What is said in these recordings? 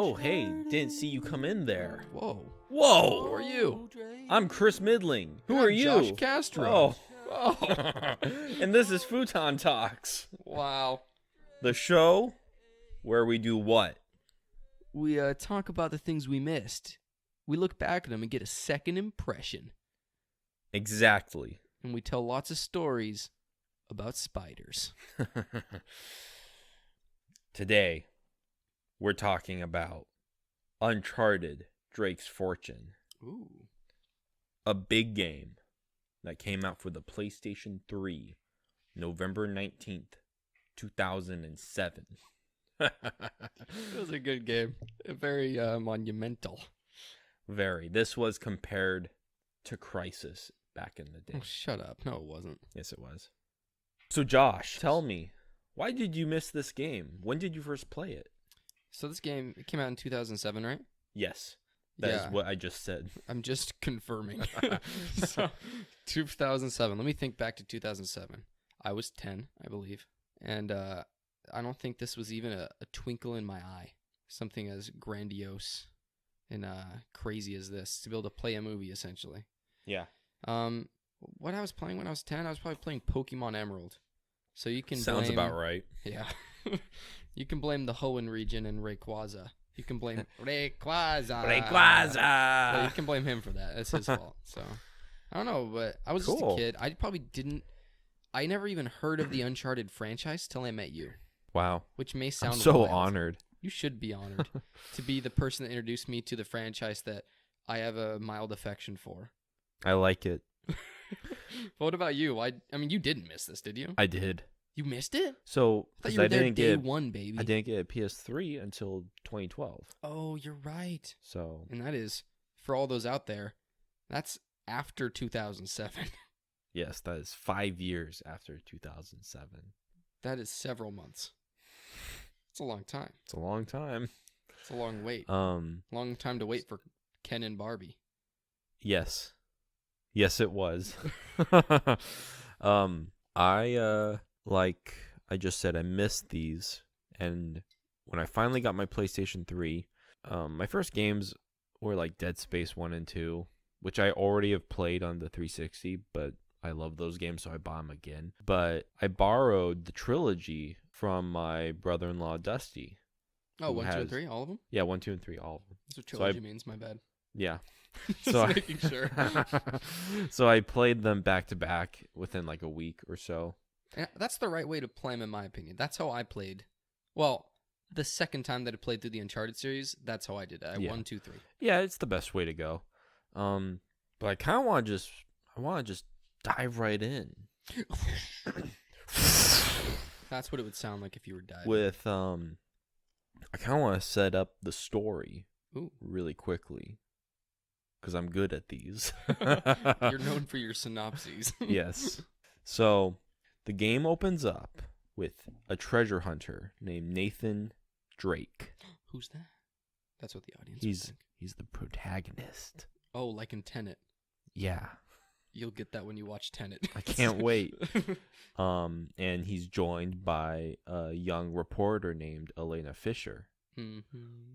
Oh, hey, didn't see you come in there. Whoa. Whoa! Who are you? I'm Chris Midling. Who I'm are you? Josh Castro. Oh. And this is Futon Talks, Wow. the show where we do what? We talk about the things we missed. We look back at them and get a second impression. Exactly. And we tell lots of stories about spiders. Today, we're talking about Uncharted, Drake's Fortune. Ooh. A big game that came out for the PlayStation 3, November 19th, 2007. It was a good game. Very monumental. Very. This was compared to Crisis back in the day. Oh, shut up. No, it wasn't. Yes, it was. So, Josh, tell me, why did you miss this game? When did you first play it? So this game, it came out in 2007, right? Yes. That is what I just said. I'm just confirming. So, 2007. Let me think back to 2007. I was 10, I believe. And I don't think this was even a twinkle in my eye. Something as grandiose and crazy as this. To be able to play a movie, essentially. Yeah. What I was playing when I was 10, I was probably playing Pokemon Emerald. So you can Sounds blame, about right. Yeah. You can blame the Hoenn region and Rayquaza. You can blame Rayquaza. Well, you can blame him for that. It's his fault. So I don't know, but I was just a kid. I never even heard of the Uncharted franchise till I met you. Wow. Which may sound I'm so wild. honored. You should be honored to be the person that introduced me to the franchise that I have a mild affection for. I like it. What about you? I mean, you didn't miss this, did you? I did. You missed it? So, I thought you were there day one, baby. I didn't get a PS3 until 2012. Oh, you're right. So, and that is, for all those out there, that's after 2007. Yes, that is 5 years after 2007. That is several months. It's a long time. It's a long time. It's a long wait. Long time to wait for Ken and Barbie. Yes. Yes, it was. Like I just said, I missed these. And when I finally got my PlayStation 3, my first games were like Dead Space 1 and 2, which I already have played on the 360, but I love those games, so I bought them again. But I borrowed the trilogy from my brother-in-law, Dusty. Oh, 1, 2, and 3, all of them? Yeah, 1, 2, and 3, all of them. That's what trilogy means, my bad. Yeah. Just making sure. So I played them back to back within like a week or so. And that's the right way to play them, in my opinion. That's how I played. Well, the second time that I played through the Uncharted series, that's how I did it. 1, 2, 3. Yeah, it's the best way to go. But I kind of want to just dive right in. That's what it would sound like if you were diving. With I kind of want to set up the story really quickly, because I'm good at these. You're known for your synopses. Yes. So the game opens up with a treasure hunter named Nathan Drake. Who's that? That's what the audience would think. He's the protagonist. Oh, like in Tenet. Yeah. You'll get that when you watch Tenet. I can't wait. And he's joined by a young reporter named Elena Fisher,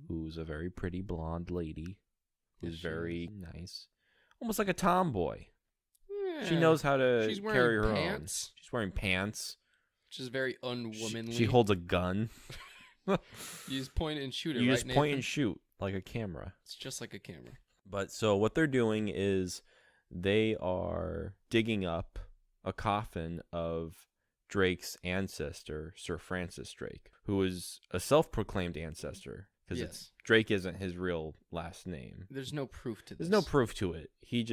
who's a very pretty blonde lady, who's very nice, almost like a tomboy. Yeah. She knows how to carry her own. She's wearing pants, which is very unwomanly. She holds a gun. You just point and shoot it. You right, just Nathan? point and shoot like a camera. It's just like a camera. But so what they're doing is they are digging up a coffin of Drake's ancestor, Sir Francis Drake, who is a self-proclaimed ancestor, because Drake isn't his real last name. There's no proof to this. There's no proof to it. He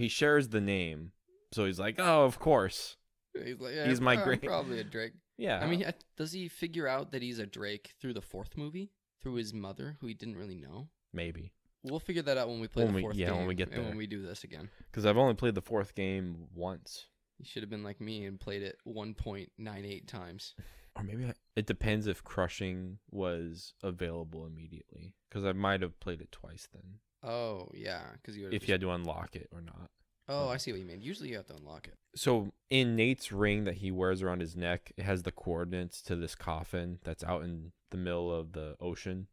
shares the name, so he's like, oh, of course. He's like, he's my great. Probably a Drake. Yeah. I mean, does he figure out that he's a Drake through the fourth movie? Through his mother, who he didn't really know? Maybe. We'll figure that out when we play the fourth game. Yeah, when we get there. And when we do this again. Because I've only played the fourth game once. You should have been like me and played it 1.98 times. Or maybe it depends if crushing was available immediately. Because I might have played it twice then. Oh, yeah. If you had to unlock it or not. Oh, I see what you mean. Usually you have to unlock it. So in Nate's ring that he wears around his neck, it has the coordinates to this coffin that's out in the middle of the ocean.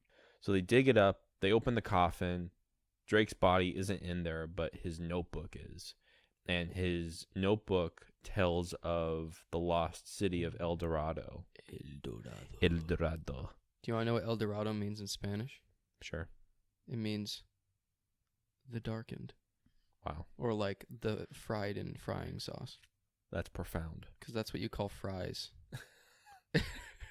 So they dig it up. They open the coffin. Drake's body isn't in there, but his notebook is. And his notebook tells of the lost city of El Dorado. El Dorado. Do you want to know what El Dorado means in Spanish? Sure. It means the darkened. Wow. Or like the fried in frying sauce. That's profound. Because that's what you call fries.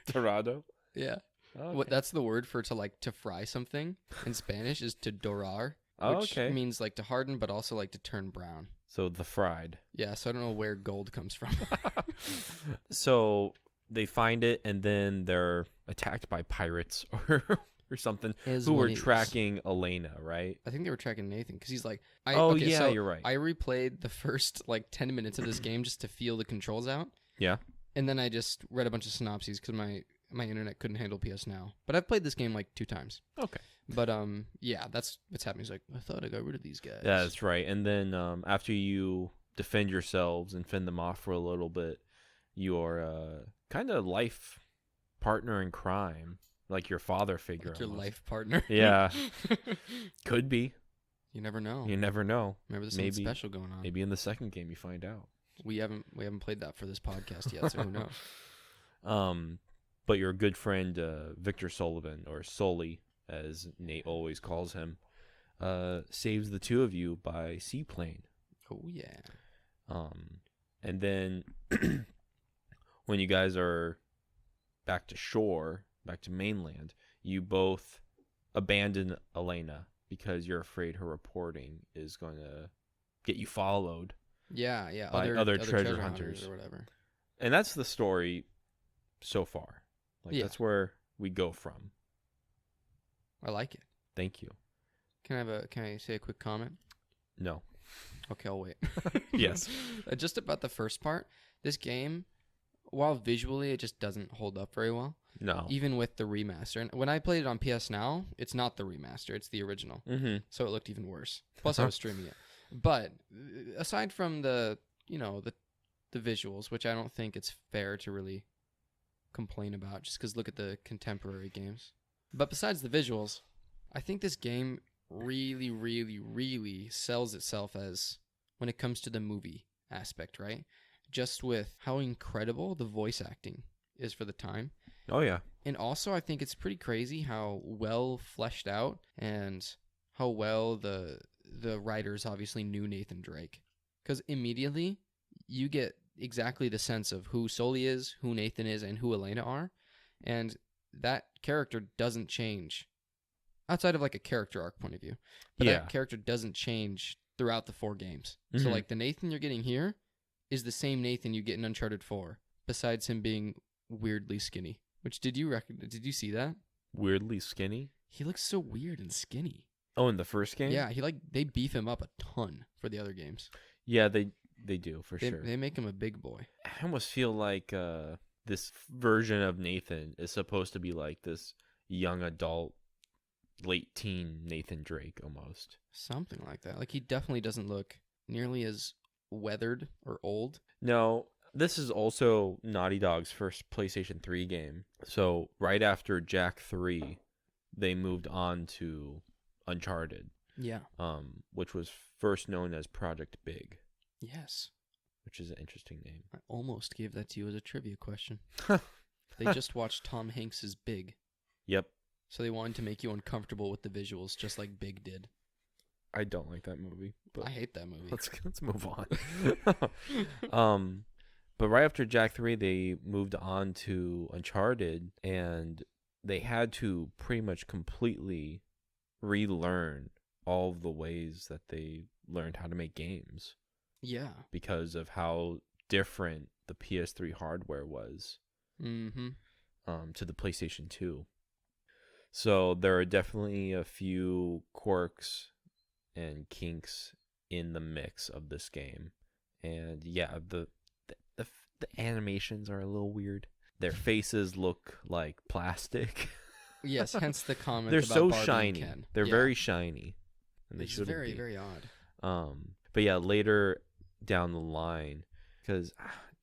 Dorado? Yeah. Okay. What that's the word for to fry something in Spanish is to dorar, which means like to harden, but also like to turn brown. So the fried. Yeah, so I don't know where gold comes from. So they find it, and then they're attacked by pirates or something who were tracking Elena, right? I think they were tracking Nathan because he's like, you're right. I replayed the first like 10 minutes of this game just to feel the controls out. Yeah. And then I just read a bunch of synopses because my internet couldn't handle PS Now. But I've played this game like 2 times. Okay. But yeah, that's what's happening. He's like, I thought I got rid of these guys. Yeah, that's right. And then after you defend yourselves and fend them off for a little bit, your kind of life partner in crime, like your father figure. Like your life partner. Yeah. Could be. You never know. You never know. Maybe there's something special going on. Maybe in the second game you find out. We haven't played that for this podcast yet, so who knows? But your good friend Victor Sullivan, or Sully, as Nate always calls him, saves the two of you by seaplane. Oh yeah. And then when you guys are back to shore, back to mainland, you both abandon Elena because you're afraid her reporting is going to get you followed. Yeah. By other treasure hunters or whatever. And that's the story so far. Like that's where we go from. I like it. Thank you. Can I say a quick comment? No. Okay, I'll wait. Yes. Just about the first part, this game, while visually it just doesn't hold up very well. No. Even with the remaster. And when I played it on PS Now, it's not the remaster, it's the original. Mm-hmm. So it looked even worse. Plus I was streaming it. But aside from the visuals, which I don't think it's fair to really complain about, just because look at the contemporary games. But besides the visuals, I think this game really, really, really sells itself as when it comes to the movie aspect, right? Just with how incredible the voice acting is for the time. Oh, yeah. And also, I think it's pretty crazy how well fleshed out and how well the writers obviously knew Nathan Drake. Because immediately, you get exactly the sense of who Sully is, who Nathan is, and who Elena are. And that character doesn't change outside of like a character arc point of view. But that character doesn't change throughout the 4 games. Mm-hmm. So like the Nathan you're getting here is the same Nathan you get in Uncharted 4, besides him being weirdly skinny. Which did you see that? Weirdly skinny? He looks so weird and skinny. Oh, in the first game? Yeah, they beef him up a ton for the other games. Yeah, they do for sure. They make him a big boy. I almost feel like this version of Nathan is supposed to be like this young adult, late teen Nathan Drake almost. Something like that. Like he definitely doesn't look nearly as weathered or old. No, this is also Naughty Dog's first PlayStation 3 game. So right after Jack 3, they moved on to Uncharted. Yeah. Which was first known as Project Big. Yes. Which is an interesting name. I almost gave that to you as a trivia question. They just watched Tom Hanks's Big. Yep. So they wanted to make you uncomfortable with the visuals, just like Big did. I don't like that movie. But I hate that movie. Let's move on. But right after Jack 3, they moved on to Uncharted, and they had to pretty much completely relearn all of the ways that they learned how to make games. Yeah. Because of how different the PS3 hardware was to the PlayStation 2. So there are definitely a few quirks and kinks in the mix of this game. And yeah, the animations are a little weird. Their faces look like plastic. Yes, hence the comment. They're about so Barbie shiny. and Ken. They're very shiny. And they it's shouldn't very, be. very odd. But yeah, later down the line, because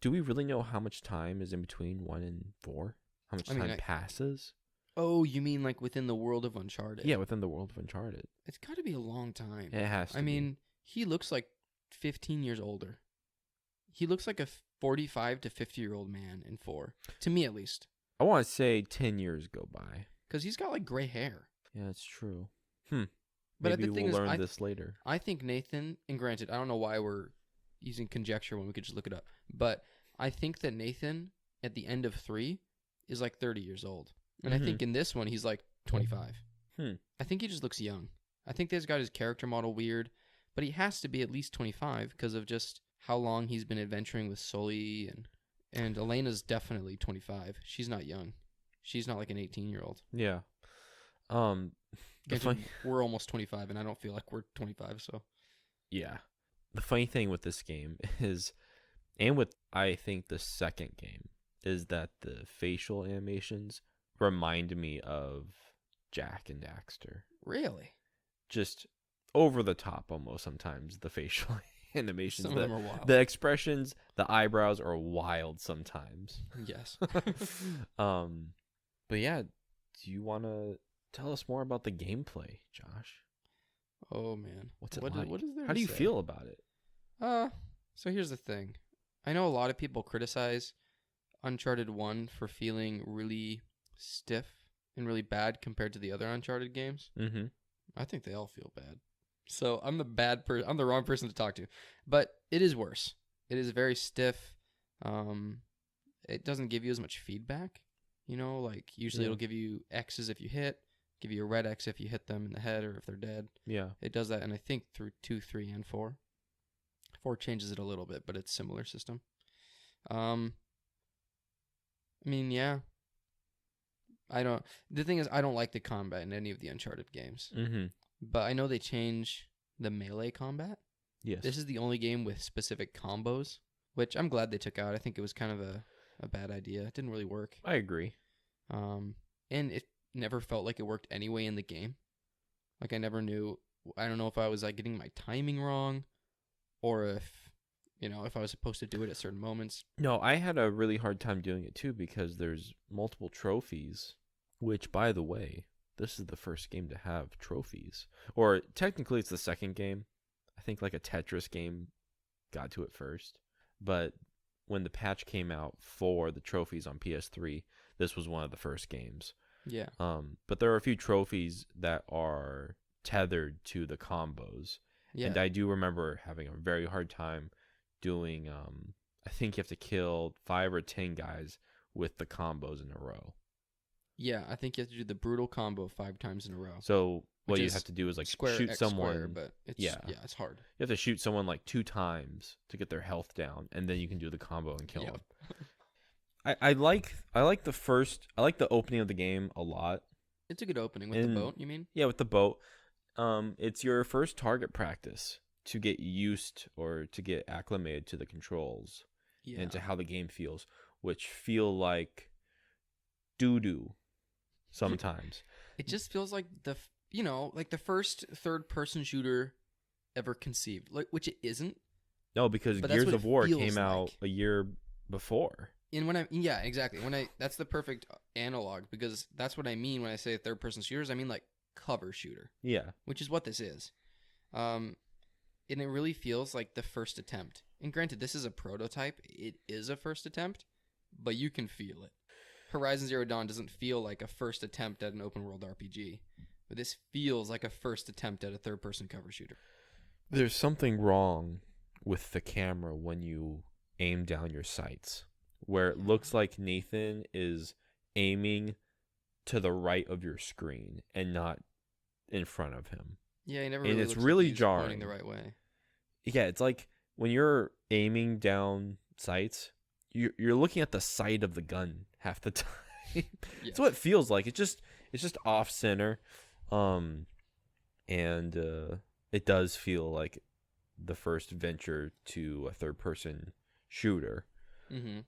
do we really know how much time is in between 1 and 4? How much time passes? Oh, you mean like within the world of Uncharted? Yeah, within the world of Uncharted. It's got to be a long time. It has to I be. mean, he looks like 15 years older. He looks like a 45 to 50-year-old man in 4, to me at least. I want to say 10 years go by. Because he's got like gray hair. Yeah, that's true. But Maybe the thing we'll is, learn this later. I think Nathan, and granted, I don't know why we're using conjecture when we could just look it up, but I think that Nathan at the end of 3 is like 30 years old. And I think in this one, he's like 25. I think he just looks young. I think they've got his character model weird, but he has to be at least 25 because of just how long he's been adventuring with Sully, and Elena's definitely 25. She's not young. She's not like an 18-year-old. Yeah. We're almost 25, and I don't feel like we're 25, so. Yeah. The funny thing with this game is, and with, I think, the second game, is that the facial animations remind me of Jack and Daxter. Really? Just over the top almost sometimes, the facial animations. Some of them are wild. The expressions, the eyebrows are wild sometimes. Yes. But yeah, do you want to tell us more about the gameplay, Josh? Oh, man. What's it like? What is there How to do you say? feel about it? So here's the thing. I know a lot of people criticize Uncharted 1 for feeling really stiff and really bad compared to the other Uncharted games. Mm-hmm. I think they all feel bad. So I'm the wrong person to talk to. But it is worse. It is very stiff. It doesn't give you as much feedback. You know, like usually it'll give you X's if you hit, give you a red X if you hit them in the head or if they're dead. Yeah. It does that, and I think through 2, 3, and 4. 4 changes it a little bit, but it's similar system. I mean, yeah. The thing is, I don't like the combat in any of the Uncharted games. Mm-hmm. But I know they change the melee combat. Yes. This is the only game with specific combos, which I'm glad they took out. I think it was kind of a bad idea. It didn't really work. I agree. And it never felt like it worked anyway in the game. Like I never knew. I don't know if I was like getting my timing wrong, or if I was supposed to do it at certain moments. No, I had a really hard time doing it too because there's multiple trophies, which, by the way, this is the first game to have trophies. Or technically it's the second game. I think like a Tetris game got to it first. But when the patch came out for the trophies on PS3, this was one of the first games. Yeah. But there are a few trophies that are tethered to the combos. Yeah. And I do remember having a very hard time doing, I think you have to kill 5 or 10 guys with the combos in a row. Yeah, I think you have to do the brutal combo 5 times in a row. So what you have to do is like square shoot X someone. square, but it's hard. You have to shoot someone like 2 times to get their health down, and then you can do the combo and kill them. I like the opening of the game a lot. It's a good opening with the boat, you mean? Yeah, with the boat. It's your first target practice to get used or to get acclimated to the controls and to how the game feels, which feel like doo-doo sometimes. It just feels like the first third-person shooter ever conceived, which it isn't. No, because Gears of War came out a year before. And that's the perfect analog, because that's what I mean when I say third-person shooters. I mean like cover shooter. Yeah. Which is what this is. And it really feels like the first attempt. And granted, this is a prototype. It is a first attempt, but you can feel it. Horizon Zero Dawn doesn't feel like a first attempt at an open world RPG, but this feels like a first attempt at a third-person cover shooter. There's something wrong with the camera when you aim down your sights, where it looks like Nathan is aiming to the right of your screen and not in front of him. Yeah, he never. And really it's looks really like he's jarring. pointing the right way. Yeah, it's like when you're aiming down sights, you're looking at the sight of the gun half the time. That's what it feels like. It's just off center, and it does feel like the first venture to a third person shooter. Mm-hmm.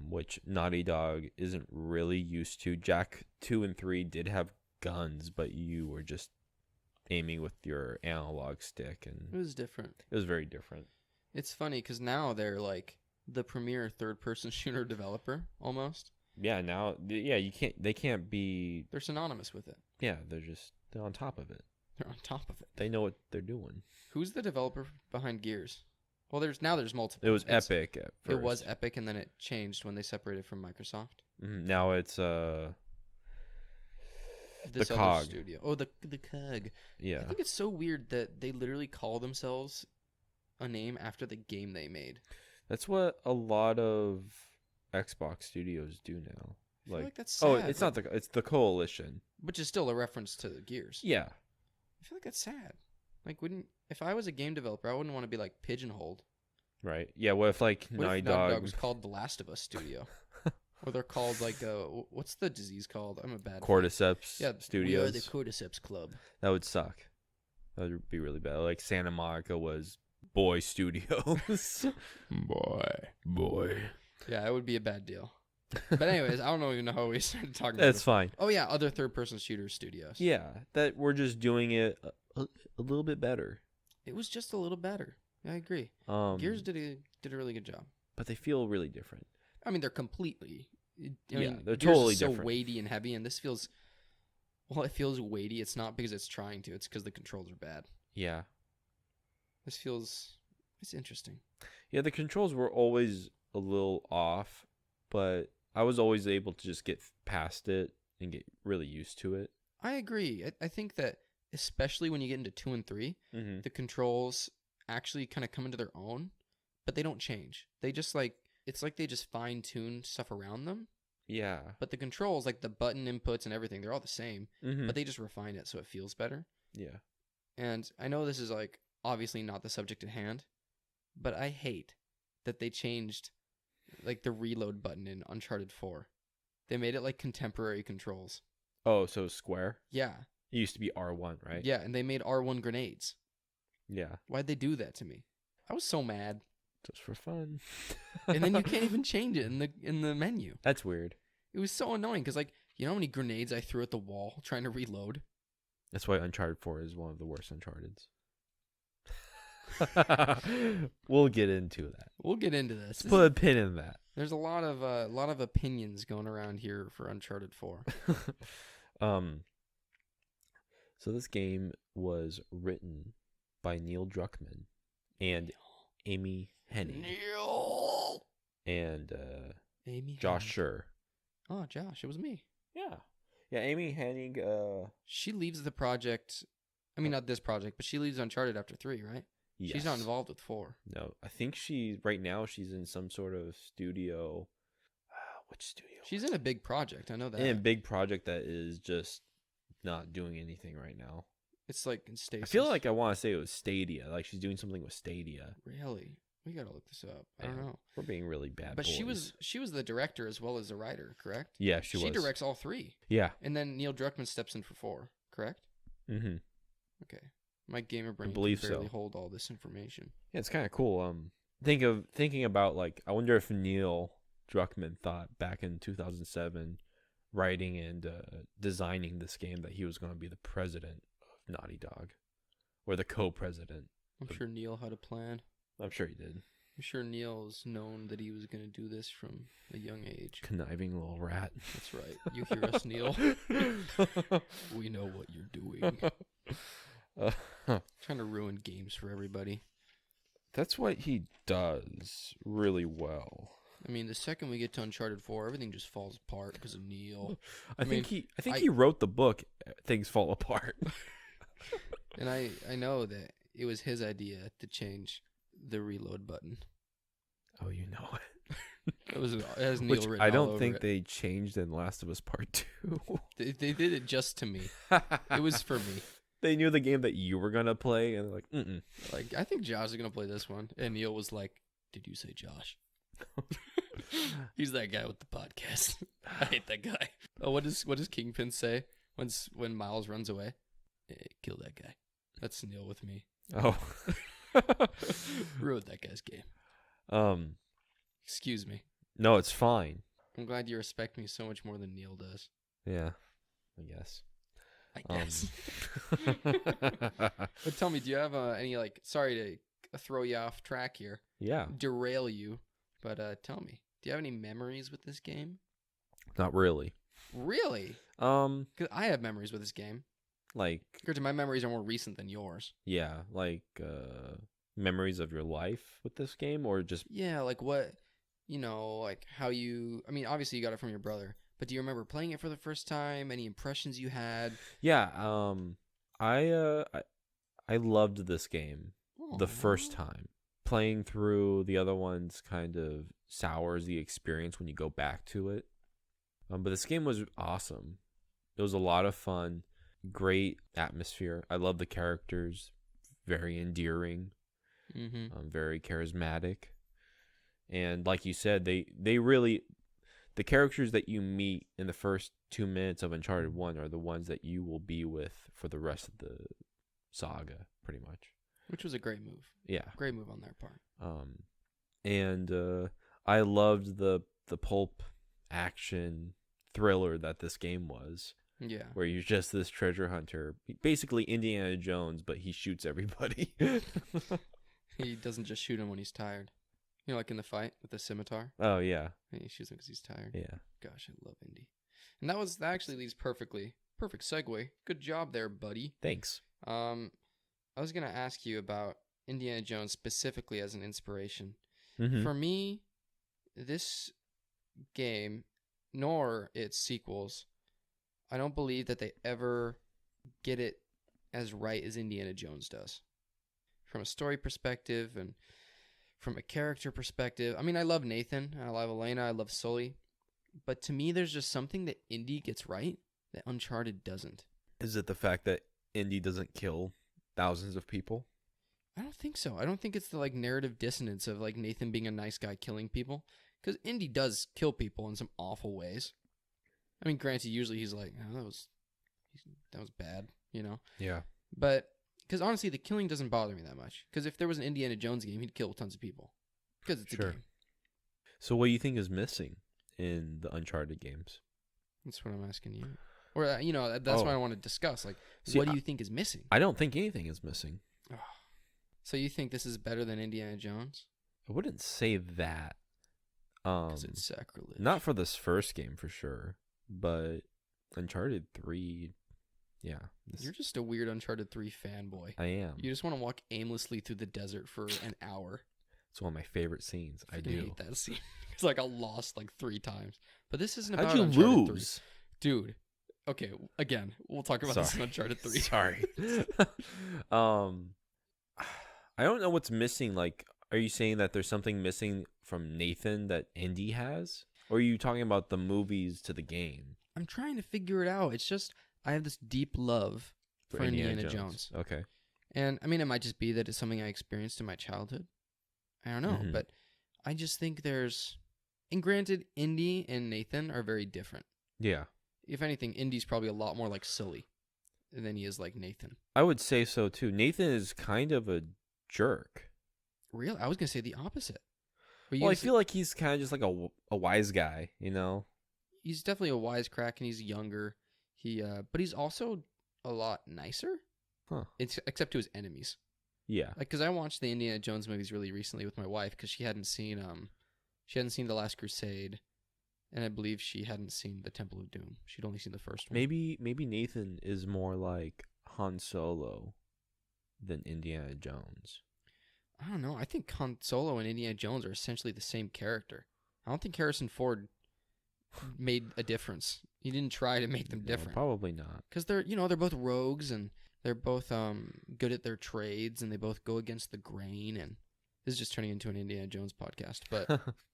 Which Naughty Dog isn't really used to. Jak 2 and 3 did have guns, but you were just aiming with your analog stick, and it was different. It was very different. It's funny because now they're like the premier third-person shooter developer almost. Yeah, now they can't be. They're synonymous with it. Yeah, they're on top of it. They're on top of it. They know what they're doing. Who's the developer behind Gears? Well, there's multiple. It was Epic at first. It was Epic, and then it changed when they separated from Microsoft. Now it's This the other Cog studio. Oh, the Cog. Yeah. I think it's so weird that they literally call themselves a name after the game they made. That's what a lot of Xbox studios do now. I feel like that's sad. Oh, it's not it's the Coalition. Which is still a reference to Gears. Yeah. I feel like that's sad. Like, if I was a game developer, I wouldn't want to be like pigeonholed. Right. Yeah. What if like What Naughty if Naughty Dog Dog was called The Last of Us Studio? Or they're called like what's the disease called? I'm a bad Cordyceps We Studios. are the Cordyceps Club. That would suck. That would be really bad. Like Santa Monica was Boy Studios. Boy. Yeah, it would be a bad deal. But anyways, I don't even know how we started talking about That's it. fine. Oh yeah, other third-person shooter studios. Yeah, that we're just doing it a little bit better. It was just a little better. I agree. Gears did a really good job. But they feel really different. I mean, they're completely. They're Gears totally is so different. weighty and heavy, and this feels. Well, it feels weighty. It's not because it's trying to. It's because the controls are bad. Yeah. This feels. It's interesting. Yeah, the controls were always a little off, but I was always able to just get past it and get really used to it. I agree. I think that especially when you get into 2 and 3, the controls actually kind of come into their own, but they don't change. They just like. It's like they just fine-tune stuff around them. Yeah. But the controls, like the button inputs and everything, they're all the same. But they just refine it so it feels better. Yeah. And I know this is like obviously not the subject at hand, but I hate that they changed like the reload button in Uncharted 4. They made it like contemporary controls. Oh, so square? Yeah. It used to be R1, right? Yeah, and they made R1 grenades. Yeah. Why'd they do that to me? I was so mad. Just for fun. And then you can't even change it in the menu. That's weird. It was so annoying because, like, you know how many grenades I threw at the wall trying to reload? That's why Uncharted 4 is one of the worst Uncharted's. We'll get into that. We'll get into this. Let's put a pin in that. There's a lot of opinions going around here for Uncharted 4. So this game was written by Neil Druckmann and Amy Hennig Neil and Amy Josh Hennig. Schur. Oh, Josh, it was me. Yeah. Yeah, Amy Hennig. She leaves the project. I mean, not this project, but she leaves Uncharted after 3, right? Yes. She's not involved with 4. No, I think right now she's in some sort of studio. Which studio? She's in a big project. I know that. In a big project that is just not doing anything right now. It's like in Stasis. I feel like I want to say it was Stadia. Like she's doing something with Stadia. Really? We gotta look this up. I don't know. We're being really bad. But boys. she was the director as well as the writer, correct? Yeah, she was. She directs all 3. Yeah. And then Neil Druckmann steps in for 4, correct? Mm-hmm. Okay. My gamer brain believe can barely so. hold all this information. Yeah, it's kind of cool. Thinking about like I wonder if Neil Druckmann thought back in 2007, writing and designing this game, that he was going to be the president of Naughty Dog, or the co-president. I'm sure Neil had a plan. I'm sure he did. I'm sure Neil's known that he was going to do this from a young age. Conniving little rat. That's right. You hear us, Neil? We know what you're doing. Trying to ruin games for everybody. That's what he does really well. I mean, the second we get to Uncharted 4, everything just falls apart because of Neil. I think he wrote the book Things Fall Apart. And I know that it was his idea to change the reload button. Oh, you know it. It has Neil Which written I all don't over think it. they changed in Last of Us Part 2. They did it just to me. It was for me. They knew the game that you were going to play, and they're like, mm-mm. Like, I think Josh is going to play this one. And Neil was like, did you say Josh? He's that guy with the podcast. I hate that guy. Oh, what does Kingpin say when Miles runs away? Hey, kill that guy. That's Neil with me. Oh. Ruined that guy's game. Excuse me. No, it's fine. I'm glad you respect me so much more than Neil does. Yeah, I guess. I guess. But tell me, do you have any, like, sorry to throw you off track here. Yeah. Derail you. But tell me, do you have any memories with this game? Not really. Really? Um, Because I have memories with this game. like, Granted, my memories are more recent than yours. yeah, like memories of your life with this game, or just Yeah, like what, like how you. I mean, obviously you got it from your brother, but do you remember playing it for the first time? Any impressions you had? yeah. I loved this game the first Aw. time. Playing through the other ones kind of sours the experience when you go back to it. But this game was awesome. It was a lot of fun. Great atmosphere. I love the characters. Very endearing. Mm-hmm. Very charismatic. And like you said, they really, the characters that you meet in the first 2 minutes of Uncharted 1 are the ones that you will be with for the rest of the saga, pretty much. Which was a great move. Yeah. Great move on their part. And I loved the pulp action thriller that this game was, Yeah. where you're just this treasure hunter, basically Indiana Jones, but he shoots everybody. He doesn't just shoot him when he's tired. Like in the fight with the scimitar. Oh yeah, He shoots him because he's tired. yeah. Gosh, I love Indy. And that actually leads perfectly. Perfect segue. Good job there, buddy. Thanks. I was gonna ask you about Indiana Jones specifically as an inspiration. Mm-hmm. For me, this game, nor its sequels, I don't believe that they ever get it as right as Indiana Jones does. From a story perspective and from a character perspective. I mean, I love Nathan, I love Elena, I love Sully. But to me, there's just something that Indy gets right that Uncharted doesn't. Is it the fact that Indy doesn't kill thousands of people? I don't think so. I don't think it's the narrative dissonance of Nathan being a nice guy killing people, because Indy does kill people in some awful ways. I mean, granted, usually he's like, oh, that was bad, Yeah. But because honestly, the killing doesn't bother me that much. Because if there was an Indiana Jones game, he'd kill tons of people, because it's Sure. a game. So what do you think is missing in the Uncharted games? That's what I'm asking you. Or that's what I want to discuss. See, what do you think is missing? I don't think anything is missing. So you think this is better than Indiana Jones? I wouldn't say that. Because it's sacrilege. Not for this first game for sure, but Uncharted 3, yeah. You're just a weird Uncharted 3 fanboy. I am. You just want to walk aimlessly through the desert for an hour. It's one of my favorite scenes. I do. hate that scene. It's I lost 3 times. But this isn't about How'd you Uncharted lose? 3. Dude. Okay, again, we'll talk about this in Uncharted 3. Sorry. I don't know what's missing. Are you saying that there's something missing from Nathan that Indy has? Or are you talking about the movies to the game? I'm trying to figure it out. It's just, I have this deep love for Indiana Jones. Okay. And, I mean, it might just be that it's something I experienced in my childhood. I don't know, Mhm. but I just think there's... And granted, Indy and Nathan are very different. Yeah. If anything, Indy's probably a lot more like Sully than he is like Nathan. I would say so too. Nathan is kind of a jerk. Real? I was going to say the opposite. Well, I feel like he's kind of just like a wise guy, He's definitely a wisecrack and he's younger. But he's also a lot nicer. Huh. Except to his enemies. Yeah. Because I watched the Indiana Jones movies really recently with my wife because she hadn't seen The Last Crusade, and I believe she hadn't seen The Temple of Doom. She'd only seen the first one. Maybe Nathan is more like Han Solo than Indiana Jones. I don't know. I think Han Solo and Indiana Jones are essentially the same character. I don't think Harrison Ford made a difference. He didn't try to make them different. No, probably not. Because they're both rogues and they're both good at their trades and they both go against the grain. And this is just turning into an Indiana Jones podcast, but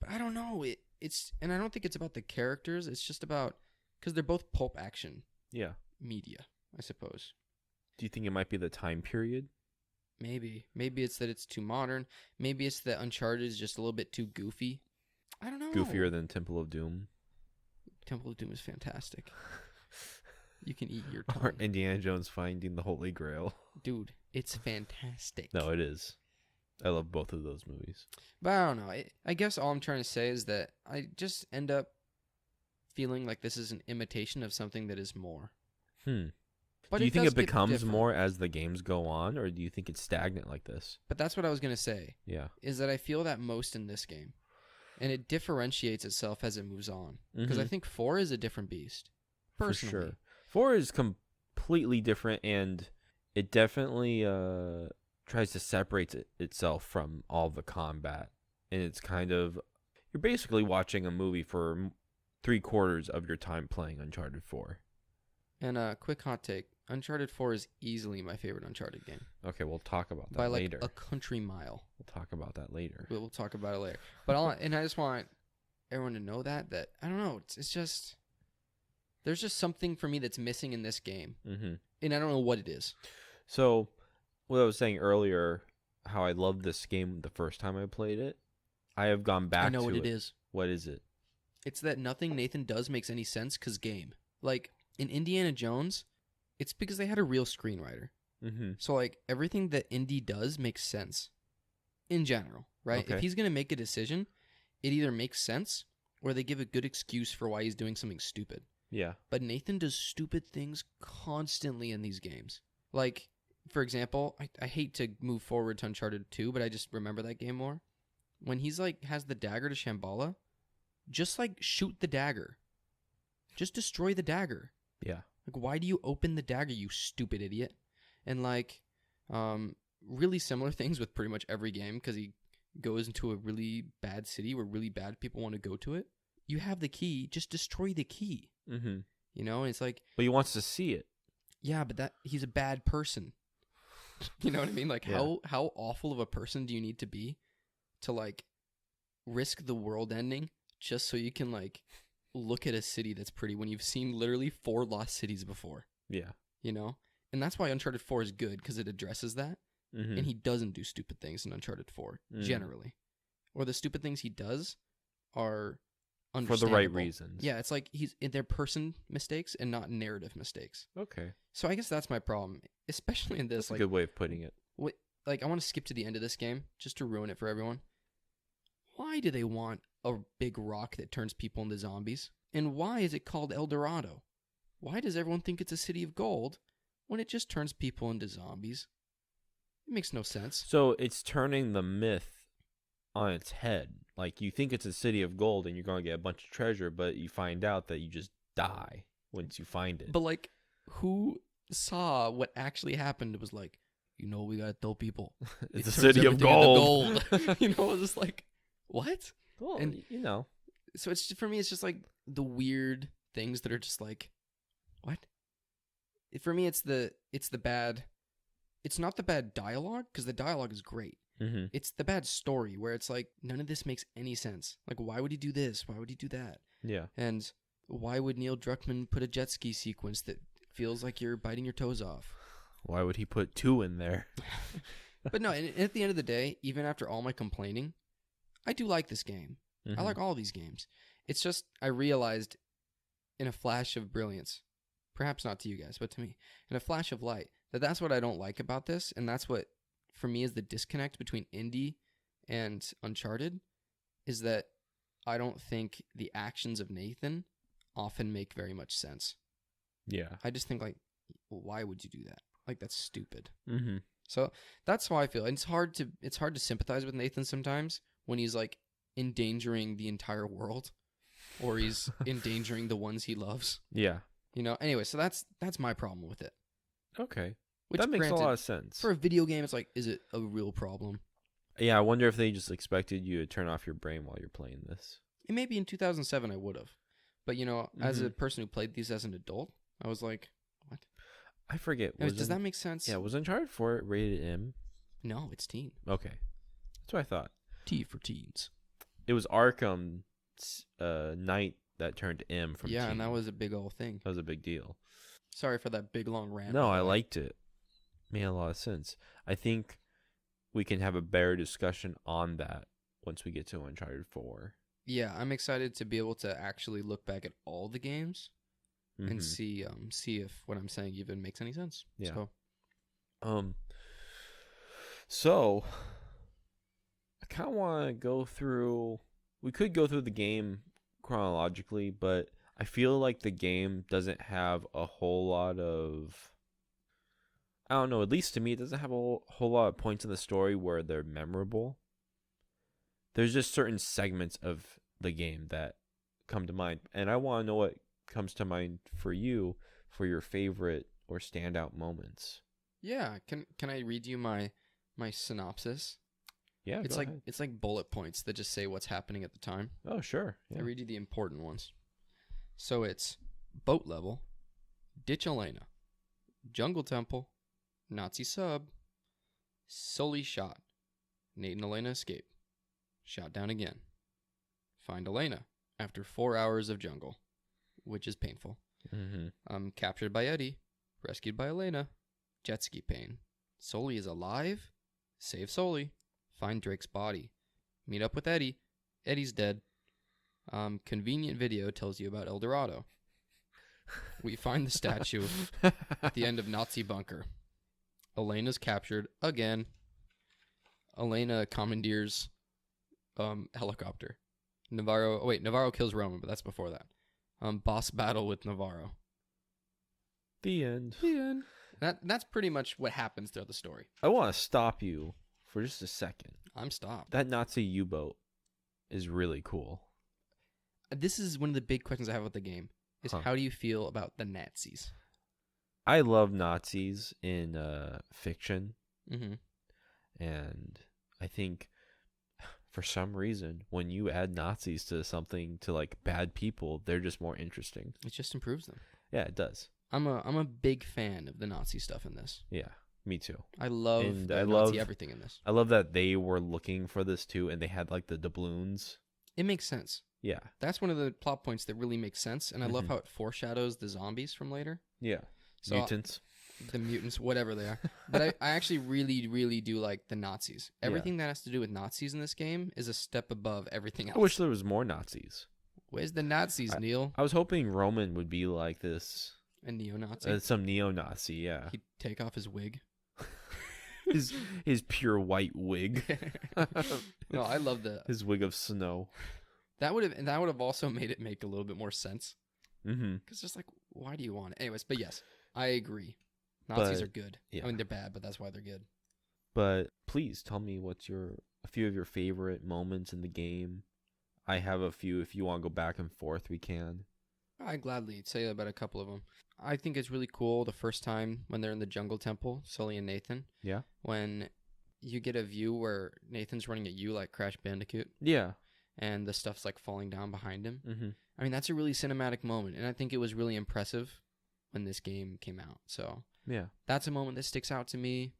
I don't know. It's and I don't think it's about the characters. It's just about because they're both pulp action. Yeah. Media, I suppose. Do you think it might be the time period? Maybe it's that it's too modern. Maybe it's that Uncharted is just a little bit too goofy. I don't know. Goofier than Temple of Doom? Temple of Doom is fantastic. You can eat your Or tongue. Indiana Jones finding the Holy Grail? Dude, it's fantastic. No, it is. I love both of those movies. But I don't know. I guess all I'm trying to say is that I just end up feeling like this is an imitation of something that is more. But do you think does it get becomes different. more as the games go on, or do you think it's stagnant like this? But that's what I was going to say, Yeah. is that I feel that most in this game. And it differentiates itself as it moves on. Because I think 4 is a different beast. Personally. For sure. 4 is completely different, and it definitely tries to separate itself from all the combat. And it's kind of, you're basically watching a movie for 3/4 of your time playing Uncharted 4. And a quick hot take. Uncharted 4 is easily my favorite Uncharted game. Okay, we'll talk about that by like later. a country mile. We'll talk about that later. We'll talk about it later. But I just want everyone to know that I don't know. It's just there's just something for me that's missing in this game, and I don't know what it is. So, what I was saying earlier, how I loved this game the first time I played it, I have gone back. I know to what it is. What is it? It's that nothing Nathan does makes any sense because game. Like in Indiana Jones, it's because they had a real screenwriter. So like everything that Indy does makes sense in general, right? Okay. If he's going to make a decision, it either makes sense or they give a good excuse for why he's doing something stupid. Yeah. But Nathan does stupid things constantly in these games. Like, for example, I hate to move forward to Uncharted 2, but I just remember that game more. When he's like has the dagger to Shambhala, just like shoot the dagger. Just destroy the dagger. Yeah. Like, why do you open the dagger, you stupid idiot? And like, really similar things with pretty much every game because he goes into a really bad city where really bad people want to go to it. You have the key, just destroy the key. You know, and it's like, but he wants to see it. Yeah, but that he's a bad person. You know what I mean? Like, Yeah. how awful of a person do you need to be to like risk the world ending just so you can like look at a city that's pretty when you've seen literally 4 lost cities before? Yeah. You know? And that's why Uncharted 4 is good because it addresses that. And he doesn't do stupid things in Uncharted 4 generally. Or the stupid things he does are for the right reasons. Yeah, it's like they're person mistakes and not narrative mistakes. Okay. So I guess that's my problem, especially in this. That's a good way of putting it. Like I want to skip to the end of this game just to ruin it for everyone. Why do they want a big rock that turns people into zombies? And why is it called El Dorado? Why does everyone think it's a city of gold when it just turns people into zombies? It makes no sense. So it's turning the myth on its head. Like, you think it's a city of gold and you're going to get a bunch of treasure, but you find out that you just die once you find it. But like, who saw what actually happened? It was like, we gotta tell people It's it a turns city of everything into gold. It was just like, what? Well, And so it's for me, it's just like the weird things that are just like, what? For me, it's bad. It's not the bad dialogue because the dialogue is great. It's the bad story where it's like none of this makes any sense. Like, why would he do this? Why would he do that? Yeah. And why would Neil Druckmann put a jet ski sequence that feels like you're biting your toes off? Why would he put 2 in there? But no, and at the end of the day, even after all my complaining, I do like this game. I like all these games. It's just I realized in a flash of brilliance, perhaps not to you guys, but to me, in a flash of light, that's what I don't like about this, and that's what, for me, is the disconnect between Indie and Uncharted, is that I don't think the actions of Nathan often make very much sense. Yeah. I just think, like, why would you do that? Like, that's stupid. Mm-hmm. So that's how I feel. And it's hard to sympathize with Nathan sometimes when he's like endangering the entire world, or he's endangering the ones he loves. Yeah. You know. Anyway, so that's my problem with it. Okay. Which, that makes granted, a lot of sense. For a video game, it's like, is it a real problem? Yeah, I wonder if they just expected you to turn off your brain while you're playing this. And maybe in 2007 I would have, but you know, as a person who played these as an adult, I was like, what? I forget. Does that make sense? Yeah, was Uncharted 4 rated M? No, it's teen. Okay. That's what I thought. T for teens. It was Arkham's Knight that turned M from Yeah, teen. and that was a big old thing. That was a big deal. Sorry for that big long rant. No, I liked it. Made a lot of sense. I think we can have a better discussion on that once we get to Uncharted 4. Yeah, I'm excited to be able to actually look back at all the games and see if what I'm saying even makes any sense. Yeah. So I kind of want to go through. We could go through the game chronologically, but I feel like the game doesn't have a whole lot of. I don't know. At least to me, it doesn't have a whole lot of points in the story where they're memorable. there's just certain segments of the game that come to mind, and I want to know what comes to mind for you for your favorite or standout moments. Yeah, can I read you my synopsis? Yeah, It's go like ahead. it's like bullet points that just say what's happening at the time. Oh, sure. I Yeah. read you the important ones. So it's boat level, ditch Elena, jungle temple, Nazi sub, Sully shot, Nate and Elena escape, shot down again, find Elena after 4 hours of jungle, which is painful. Mm-hmm. Captured by Eddie, rescued by Elena, jet ski pain, Sully is alive, save Sully, find Drake's body, meet up with Eddie, Eddie's dead. Convenient video tells you about El Dorado. We find the statue at the end of Nazi bunker. Elena's captured again. Elena commandeers helicopter. Navarro kills Roman, but that's before that. Boss battle with Navarro. The end. The end. That's pretty much what happens throughout the story. I want to stop you for just a second. I'm stopped. That Nazi U-boat is really cool. This is one of the big questions I have with the game. Is how do you feel about the Nazis? I love Nazis in fiction. Mm-hmm. And I think for some reason, when you add Nazis to something, to like bad people, they're just more interesting. It just improves them. Yeah, it does. I'm a big fan of the Nazi stuff in this. Yeah, me too. I love And the I Nazi love everything in this. I love that they were looking for this too, and they had like the doubloons. It makes sense. Yeah. That's one of the plot points that really makes sense, and I love Mhm. how it foreshadows the zombies from later. Yeah. So Mutants. the mutants, whatever they are. But I actually really, really do like the Nazis. Everything that has to do with Nazis in this game is a step above everything else. I wish there was more Nazis. Where's the Nazis, Neil? I was hoping Roman would be like this, A neo-Nazi? some neo-Nazi. Yeah. He'd take off his wig. his pure white wig. No, I love the... His wig of snow. That would have also made it make a little bit more sense. Mm-hmm. Because just like, why do you want it? Anyways, but yes, I agree. Nazis But, are good. yeah. I mean, they're bad, but that's why they're good. But please tell me a few of your favorite moments in the game. I have a few. If you want to go back and forth, we can. I'd gladly say about a couple of them. I think it's really cool the first time when they're in the jungle temple, Sully and Nathan. Yeah. When you get a view where Nathan's running at you like Crash Bandicoot, Yeah. and the stuff's like falling down behind him. Mm-hmm. I mean, that's a really cinematic moment, and I think it was really impressive when this game came out. So Yeah. that's a moment that sticks out to me.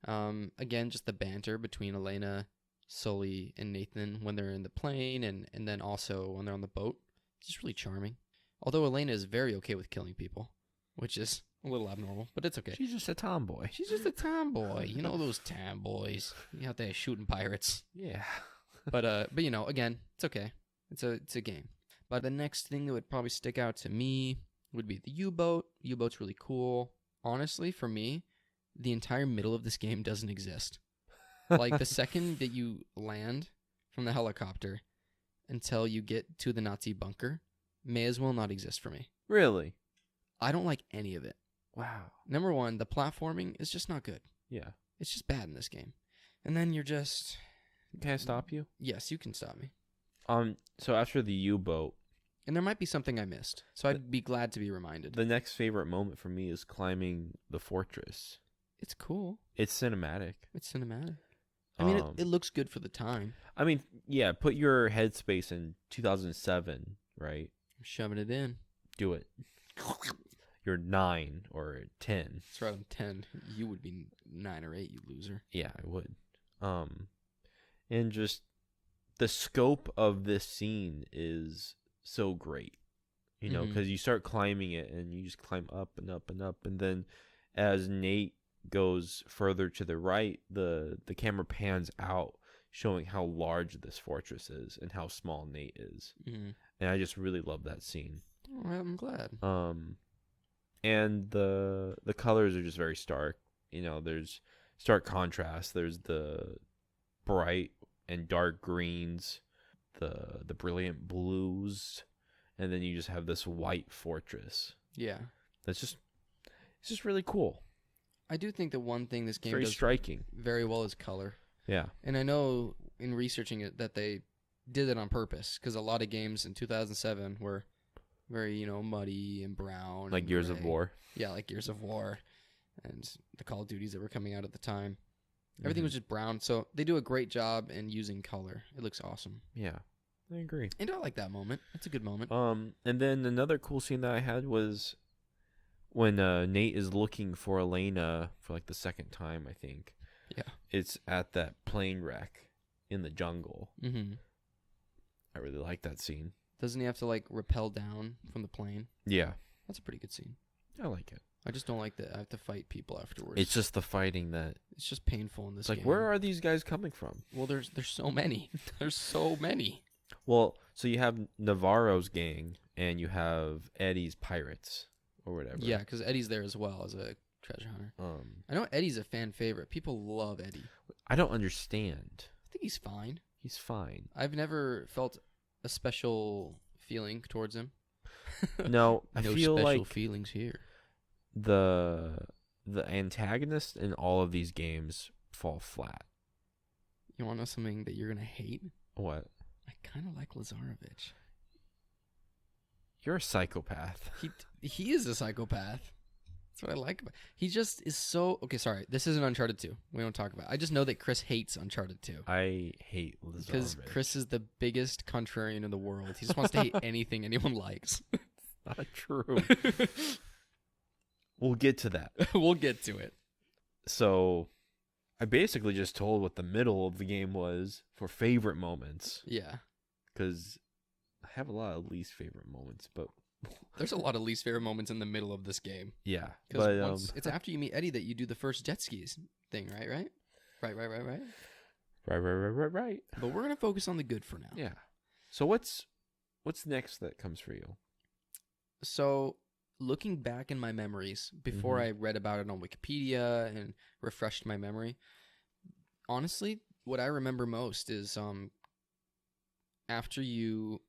Again, just the banter between Elena, Sully, and Nathan when they're in the plane, and then also when they're on the boat. It's just really charming. Although Elena is very okay with killing people, which is a little abnormal, but it's okay. She's just a tomboy. She's just a tomboy. You know those tomboys. You out there shooting pirates. Yeah. But you know, again, it's okay. It's a game. But the next thing that would probably stick out to me would be the U-boat. U-boat's really cool. Honestly, for me, the entire middle of this game doesn't exist. Like the second that you land from the helicopter until you get to the Nazi bunker may as well not exist for me. Really? I don't like any of it. Wow. Number one, the platforming is just not good. Yeah. It's just bad in this game. And then you're just... Can I stop you? Yes, you can stop me. So after the U-boat, And there might be something I missed, so I'd be glad to be reminded. the next favorite moment for me is climbing the fortress. It's cool. It's cinematic. It's cinematic. I mean, it looks good for the time. I mean, yeah, put your headspace in 2007, right? I'm shoving it in. Do it. You're 9 or 10. That's right, I'm 10. You would be 9 or 8, you loser. Yeah, I would. And just the scope of this scene is so great, you know, because you start climbing it and you just climb up and up and up, and then as Nate goes further to the right, the camera pans out, showing how large this fortress is and how small Nate is, and I just really love that scene. All right, I'm glad. And the colors are just very stark. You know, there's stark contrast. There's the bright and dark greens, the brilliant blues, and then you just have this white fortress. Yeah. It's just really cool. I do think the one thing this game Very does striking. very well is color. Yeah. And I know in researching it that they did it on purpose because a lot of games in 2007 were very, muddy and brown. Like and Gears of gray. War. Yeah, like Gears of War and the Call of Duties that were coming out at the time. Everything was just brown. So they do a great job in using color. It looks awesome. Yeah, I agree. And I like that moment. It's a good moment. And then another cool scene that I had was when Nate is looking for Elena for like the second time, I think. Yeah. It's at that plane wreck in the jungle. Mm-hmm. I really like that scene. Doesn't he have to like rappel down from the plane? Yeah. That's a pretty good scene. I like it. I just don't like that I have to fight people afterwards. It's just the fighting that... It's just painful in this It's like, game. where are these guys coming from? Well, there's so many. There's so many. Well, so you have Navarro's gang, and you have Eddie's pirates, or whatever. Yeah, because Eddie's there as well as a treasure hunter. I know Eddie's a fan favorite. People love Eddie. I don't understand. I think he's fine. He's fine. I've never felt a special feeling towards him. No, I no feel special like feelings here. the antagonists in all of these games fall flat. You want to know something that you're gonna hate? What? I kind of like Lazarevich. You're a psychopath. He is a psychopath. That's what I like about. He just is so okay. Sorry, this isn't Uncharted 2. We don't talk about it. I just know that Chris hates Uncharted 2. I hate Lazarevich. Because Chris is the biggest contrarian in the world. He just wants to hate anything anyone likes. Not true. We'll get to that. We'll get to it. So, I basically just told what the middle of the game was for favorite moments. Yeah. Because I have a lot of least favorite moments, but... There's a lot of least favorite moments in the middle of this game. Yeah. Because it's after you meet Eddie that you do the first jet skis thing, right? Right. Right. But we're going to focus on the good for now. Yeah. So what's next that comes for you? So, looking back in my memories, before I read about it on Wikipedia and refreshed my memory, honestly, what I remember most is after you,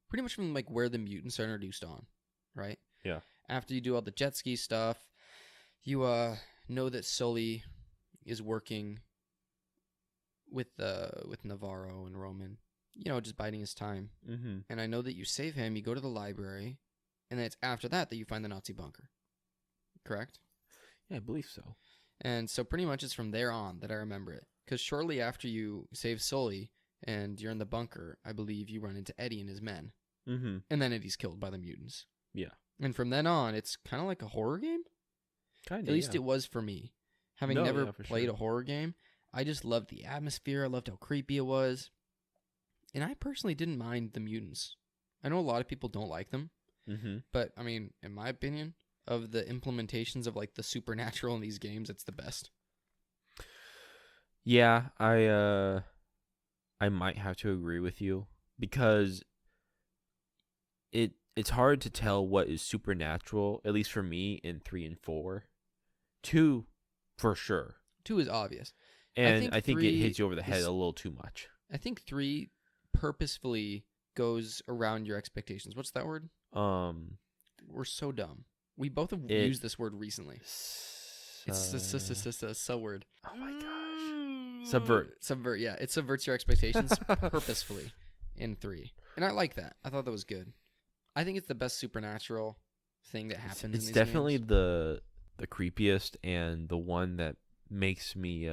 pretty much from like where the mutants are introduced on, right? Yeah. After you do all the jet ski stuff, you know that Sully is working with Navarro and Roman, just biding his time. Mm-hmm. And I know that you save him, you go to the library, and then it's after that you find the Nazi bunker. Correct? Yeah, I believe so. And so pretty much it's from there on that I remember it. Because shortly after you save Sully and you're in the bunker, I believe you run into Eddie and his men. Mm-hmm. And then Eddie's killed by the mutants. Yeah. And from then on, it's kind of like a horror game. Kind of. At least it was for me. Having never played sure. a horror game, I just loved the atmosphere. I loved how creepy it was. And I personally didn't mind the mutants. I know a lot of people don't like them. Mm-hmm. But, I mean, in my opinion, of the implementations of, like, the supernatural in these games, it's the best. Yeah, I might have to agree with you. Because it's hard to tell what is supernatural, at least for me, in 3 and 4. 2, for sure. 2 is obvious. And I think it hits you over the head a little too much. I think 3 purposefully goes around your expectations. What's that word? We're so dumb. We both have used this word recently. It's a so word. Oh my gosh. Subvert. Yeah, it subverts your expectations purposefully in 3. And I like that. I thought that was good. I think it's the best supernatural thing that happens in these games. It's definitely the creepiest and the one that makes me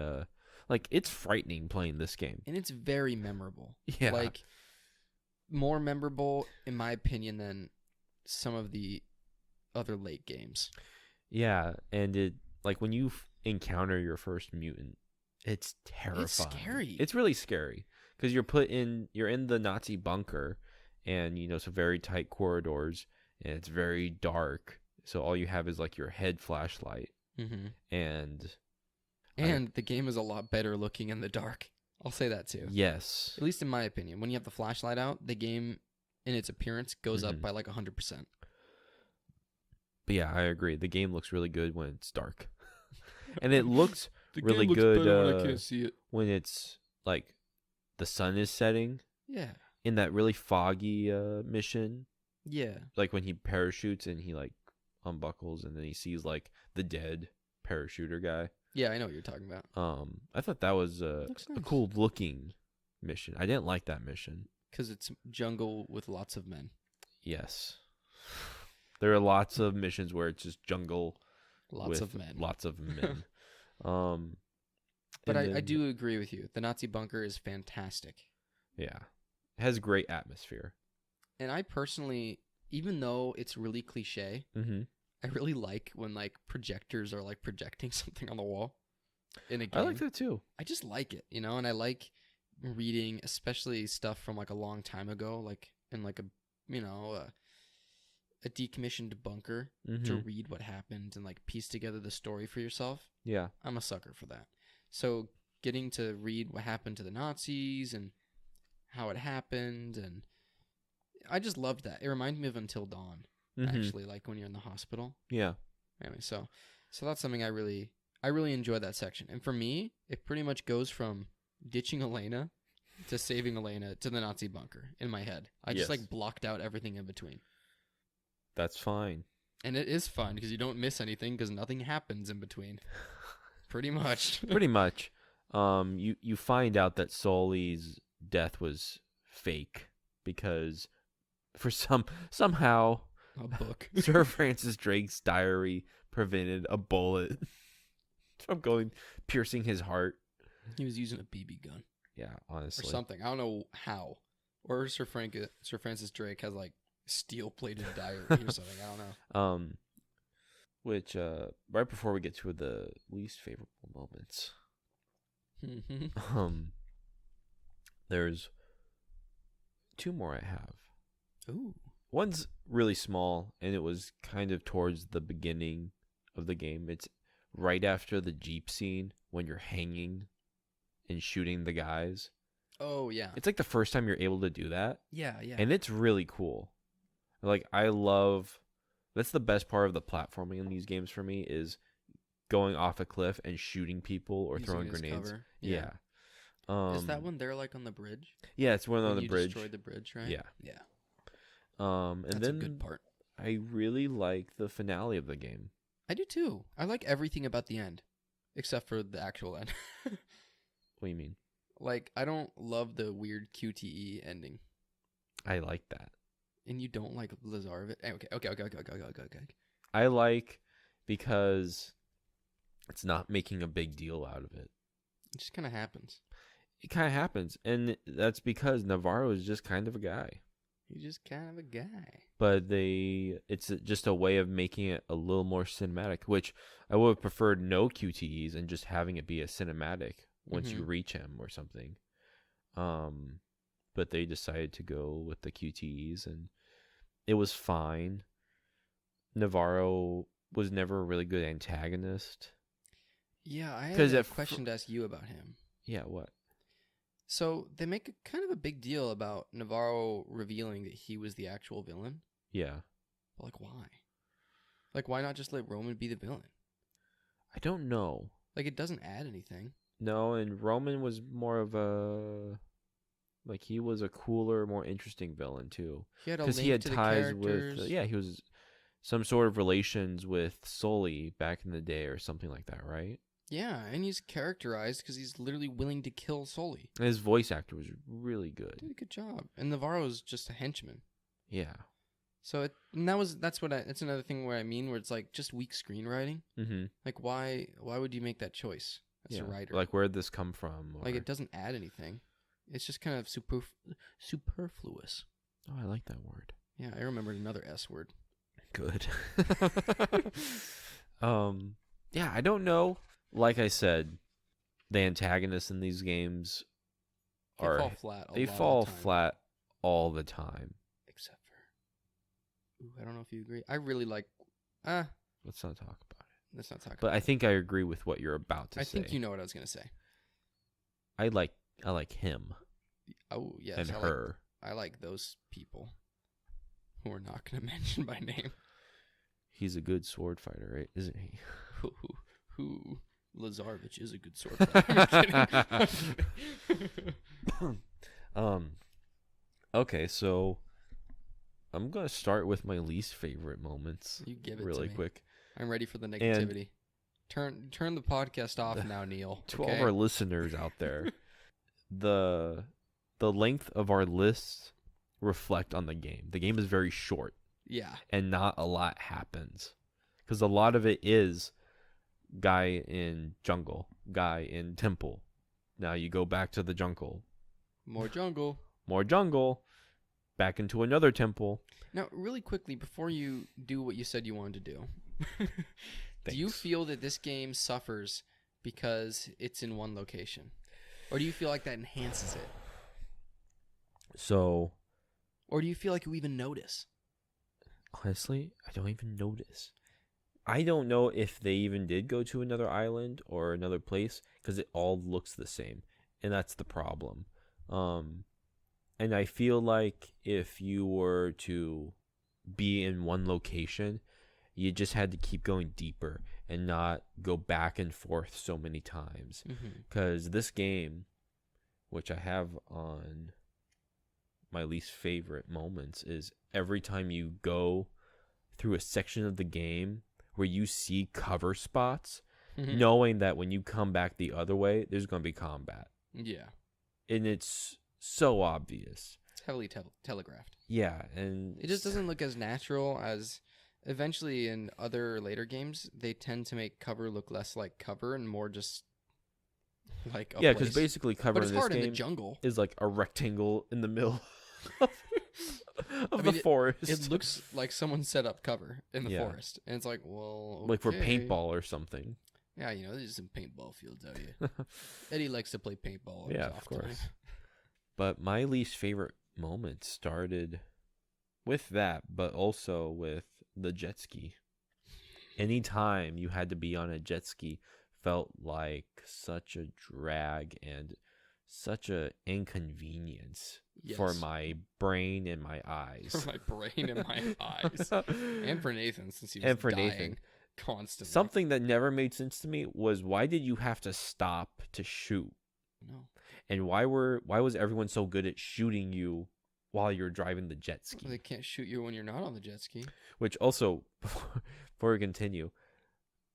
it's frightening playing this game. And it's very memorable. Yeah. Like more memorable in my opinion than some of the other late games. Yeah, and it when you encounter your first mutant, it's terrifying. It's scary. It's really scary because you're in the Nazi bunker, and some very tight corridors, and it's very dark. So all you have is your head flashlight, and the game is a lot better looking in the dark. I'll say that too. Yes, at least in my opinion. When you have the flashlight out, the game in its appearance goes up by 100%. But yeah, I agree. The game looks really good when it's dark, and it looks really good when I can't see it. When it's the sun is setting. Yeah. In that really foggy mission. Yeah. When he parachutes and he unbuckles and then he sees the dead parachuter guy. Yeah, I know what you're talking about. I thought that was a nice. cool looking mission. I didn't like that mission. Because it's jungle with lots of men. Yes. There are lots of missions where it's just jungle Lots with of men. lots of men. But I do agree with you. The Nazi bunker is fantastic. Yeah. It has great atmosphere. And I personally, even though it's really cliche, I really like when like projectors are like projecting something on the wall in a game. I like that too. I just like it, and I like reading, especially stuff from like a long time ago, like in like a decommissioned bunker to read what happened and like piece together the story for yourself. Yeah. I'm a sucker for that. So getting to read what happened to the Nazis and how it happened, and I just loved that. It reminded me of Until Dawn, actually, like when you're in the hospital. Yeah. Anyway, so that's something I really enjoy that section. And for me, it pretty much goes from ditching Elena to saving Elena to the Nazi bunker in my head. I just like blocked out everything in between. That's fine. And it is fun because you don't miss anything because nothing happens in between. Pretty much. Pretty much. You find out that Sully's death was fake because for somehow A book. Sir Francis Drake's diary prevented a bullet from piercing his heart. He was using a BB gun. Yeah, honestly. Or something. I don't know how. Or Sir Francis Drake has like steel-plated diary or something. I don't know. Which right before we get to the least favorable moments, there's two more I have. Ooh. One's really small, and it was kind of towards the beginning of the game. It's right after the Jeep scene when you're hanging and shooting the guys. Oh, yeah. It's like the first time you're able to do that. Yeah, yeah. And it's really cool. Like, that's the best part of the platforming in these games for me is going off a cliff and shooting people or throwing grenades. Cover. Yeah. Is that one there like on the bridge? Yeah, it's one on the bridge. You destroyed the bridge, right? Yeah. Yeah. And That's then a good part. I really like the finale of the game. I do too. I like everything about the end, except for the actual end. What do you mean? Like, I don't love the weird QTE ending. I like that. And you don't like Lazarevich? Okay. I like because it's not making a big deal out of it. It just kind of happens. It kind of happens. And that's because Navarro is just kind of a guy. He's just kind of a guy. But it's just a way of making it a little more cinematic, which I would have preferred no QTEs and just having it be a cinematic once you reach him or something. But they decided to go with the QTEs, and it was fine. Navarro was never a really good antagonist. Yeah, I had a question to ask you about him. Yeah, what? So they make kind of a big deal about Navarro revealing that he was the actual villain. Yeah. But like, why? Like, why not just let Roman be the villain? I don't know. Like, it doesn't add anything. No, and Roman was more of a... Like, he was a cooler, more interesting villain, too. He had a link to the characters. He was some sort of relations with Sully back in the day or something like that, right? Yeah, and he's characterized because he's literally willing to kill Sully. And his voice actor was really good. Did a good job. And Navarro's just a henchman. Yeah. So that's another thing where it's like just weak screenwriting. Mm-hmm. Like, why would you make that choice as a writer? Like, where'd this come from? Like, it doesn't add anything. It's just kind of superfluous. Oh, I like that word. Yeah, I remembered another S word. Good. Yeah, I don't know. Like I said, the antagonists in these games fall flat. They fall flat all the time. Except for, I don't know if you agree. I really like. Let's not talk about it. Let's not talk. But I think I agree with what you're about to say. I think you know what I was gonna say. I like him. Oh yes, and her. I like those people who we're not gonna mention by name. He's a good sword fighter, right? Isn't he? Who? Lazarevich is a good sword fighter. Okay, so I'm gonna start with my least favorite moments. You give it really to me. quick. I'm ready for the negativity. Turn the podcast off now, Neil. To all of our listeners out there, the the length of our lists reflect on the game. The game is very short. Yeah. And not a lot happens. Because a lot of it is guy in jungle, guy in temple. Now you go back to the jungle. More jungle. More jungle. Back into another temple. Now, really quickly, before you do what you said you wanted to do, do you feel that this game suffers because it's in one location? Or do you feel like that enhances it? So... Or do you feel like you even notice? Honestly, I don't even notice. I don't know if they even did go to another island or another place because it all looks the same. And that's the problem. And I feel like if you were to be in one location, you just had to keep going deeper and not go back and forth so many times. Because this game, which I have on my least favorite moments, is every time you go through a section of the game where you see cover spots, knowing that when you come back the other way, there's going to be combat. Yeah. And it's so obvious. It's heavily telegraphed. Yeah, and it just doesn't look as natural as eventually in other later games. They tend to make cover look less like cover and more just like a yeah, place. because basically cover but it's in this hard game in the jungle. is like a rectangle in the middle of the forest. It looks like someone set up cover in the Yeah. forest, and it's like, well, okay. like for paintball or something. Yeah, you know, there's some paintball fields out here. Eddie likes to play paintball. Yeah, of course. But my least favorite moment started with that, but also with the jet ski. Anytime you had to be on a jet ski felt like such a drag and such a inconvenience for my brain and my eyes. For my brain and my eyes. And for Nathan, since he was dying constantly. Something that never made sense to me was, why did you have to stop to shoot? No. And why was everyone so good at shooting you while you're driving the jet ski? They can't shoot you when you're not on the jet ski. Which also, before we continue,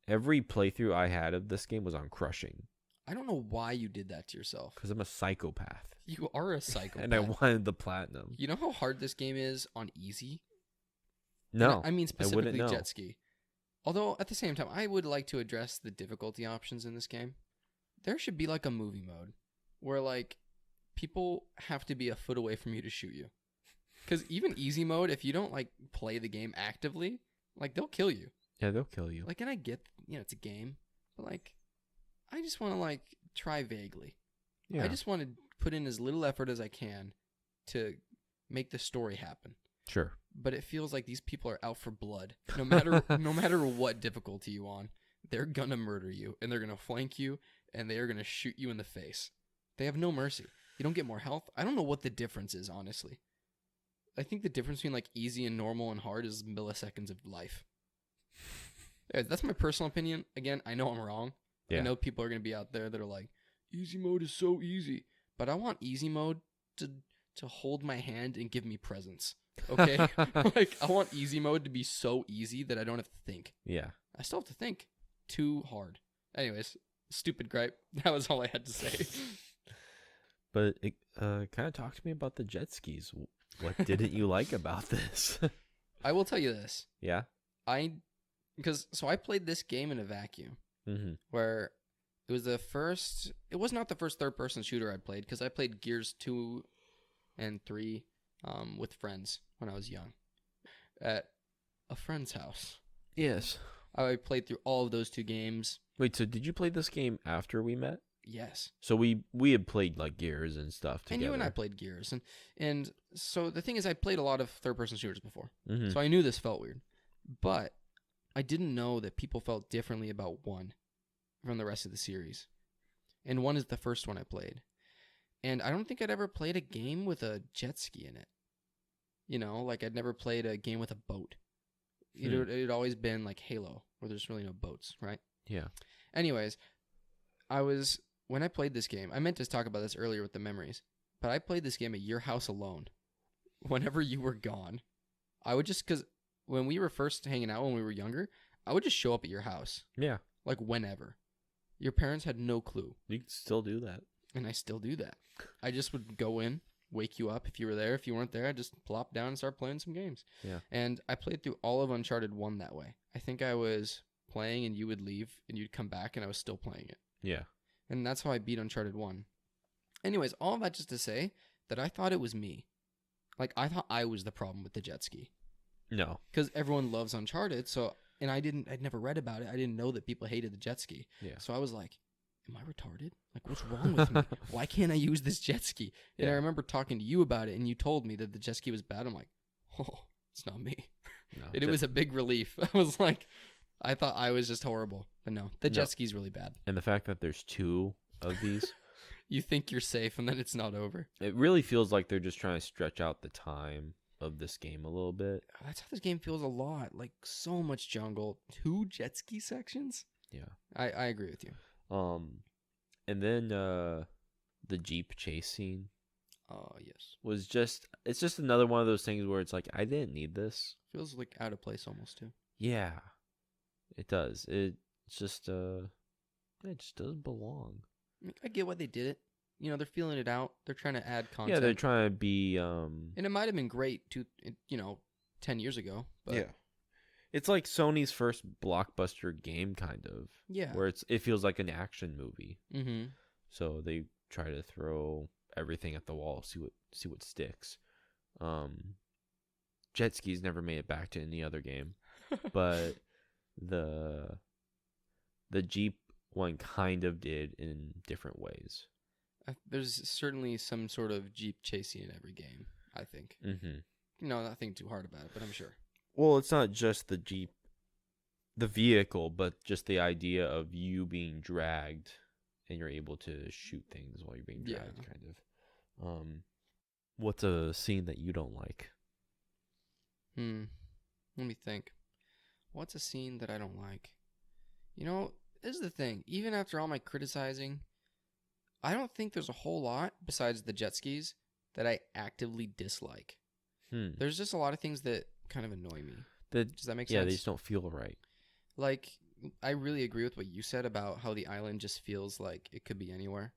every playthrough I had of this game was on crushing. I don't know why you did that to yourself. Because I'm a psychopath. You are a psychopath. And I wanted the platinum. You know how hard this game is on easy? No. I mean specifically know. jet ski. Although, at the same time, I would like to address the difficulty options in this game. There should be like a movie mode where like people have to be a foot away from you to shoot you. Because even easy mode, if you don't like play the game actively, like they'll kill you. Yeah, they'll kill you. Like, and I get, it's a game, but like, I just want to like try vaguely. Yeah. I just want to put in as little effort as I can to make the story happen. Sure. But it feels like these people are out for blood. No matter what difficulty you on, they're gonna murder you, and they're gonna flank you, and they are gonna shoot you in the face. They have no mercy. You don't get more health. I don't know what the difference is, honestly. I think the difference between like easy and normal and hard is milliseconds of life. Yeah, that's my personal opinion. Again, I know I'm wrong. Yeah. I know people are gonna be out there that are like, easy mode is so easy, but I want easy mode to hold my hand and give me presents. Okay? Like, I want easy mode to be so easy that I don't have to think. Yeah. I still have to think too hard. Anyways, stupid gripe. That was all I had to say. But it kind of talk to me about the jet skis. What didn't you like about this? I will tell you this. Yeah? I played this game in a vacuum. Mm-hmm. Where it was not the first third-person shooter I played, because I played Gears 2 and 3 with friends when I was young at a friend's house. Yes. I played through all of those two games. Wait, so did you play this game after we met? Yes. So we had played like Gears and stuff together. And you and I played Gears. And so the thing is, I played a lot of third-person shooters before. Mm-hmm. So I knew this felt weird. But I didn't know that people felt differently about 1 from the rest of the series. And 1 is the first one I played. And I don't think I'd ever played a game with a jet ski in it. You know, like I'd never played a game with a boat. It'd always been like Halo, where there's really no boats, right? Yeah. Anyways, when I played this game, I meant to talk about this earlier with the memories, but I played this game at your house alone. Whenever you were gone, I would just, because when we were first hanging out when we were younger, I would just show up at your house. Yeah. Like whenever. Your parents had no clue. You can still do that. And I still do that. I just would go in, wake you up if you were there. If you weren't there, I'd just plop down and start playing some games. Yeah. And I played through all of Uncharted 1 that way. I think I was playing and you would leave and you'd come back and I was still playing it. Yeah. And that's how I beat Uncharted 1. Anyways, all of that just to say that I thought it was me. Like, I thought I was the problem with the jet ski. No. Because everyone loves Uncharted, and I'd never read about it. I didn't know that people hated the jet ski. Yeah. So I was like, am I retarded? Like, what's wrong with me? Why can't I use this jet ski? And Yeah. I remember talking to you about it, and you told me that the jet ski was bad. I'm like, oh, it's not me. No. And it was a big relief. I was like, I thought I was just horrible. But no, the jet ski's really bad. And the fact that there's 2 of these, You think you're safe, and then it's not over. it really feels like they're just trying to stretch out the time of this game a little bit. That's how this game feels a lot. Like, so much jungle. 2 jet ski sections? Yeah. I agree with you. And then the Jeep chase scene Oh, yes. was it's just another one of those things where it's like, I didn't need this. Feels like out of place almost, too. Yeah. It does. It's just it just doesn't belong. I get why they did it. You know, they're feeling it out. They're trying to add content. Yeah, they're trying to be And it might have been great 10 years ago. But yeah. It's like Sony's first blockbuster game, kind of. Yeah. Where it feels like an action movie. Mm-hmm. So they try to throw everything at the wall, see what sticks. Jet skis never made it back to any other game, but the Jeep one kind of did in different ways. There's certainly some sort of Jeep chasing in every game, I think. Mm-hmm. Not thinking too hard about it, but I'm sure. Well, it's not just the Jeep, the vehicle, but just the idea of you being dragged and you're able to shoot things while you're being dragged, kind of. What's a scene that you don't like? Let me think. What's a scene that I don't like? You know, this is the thing. Even after all my criticizing, I don't think there's a whole lot besides the jet skis that I actively dislike. There's just a lot of things that kind of annoy me. Does that make sense? Yeah, they just don't feel right. Like, I really agree with what you said about how the island just feels like it could be anywhere.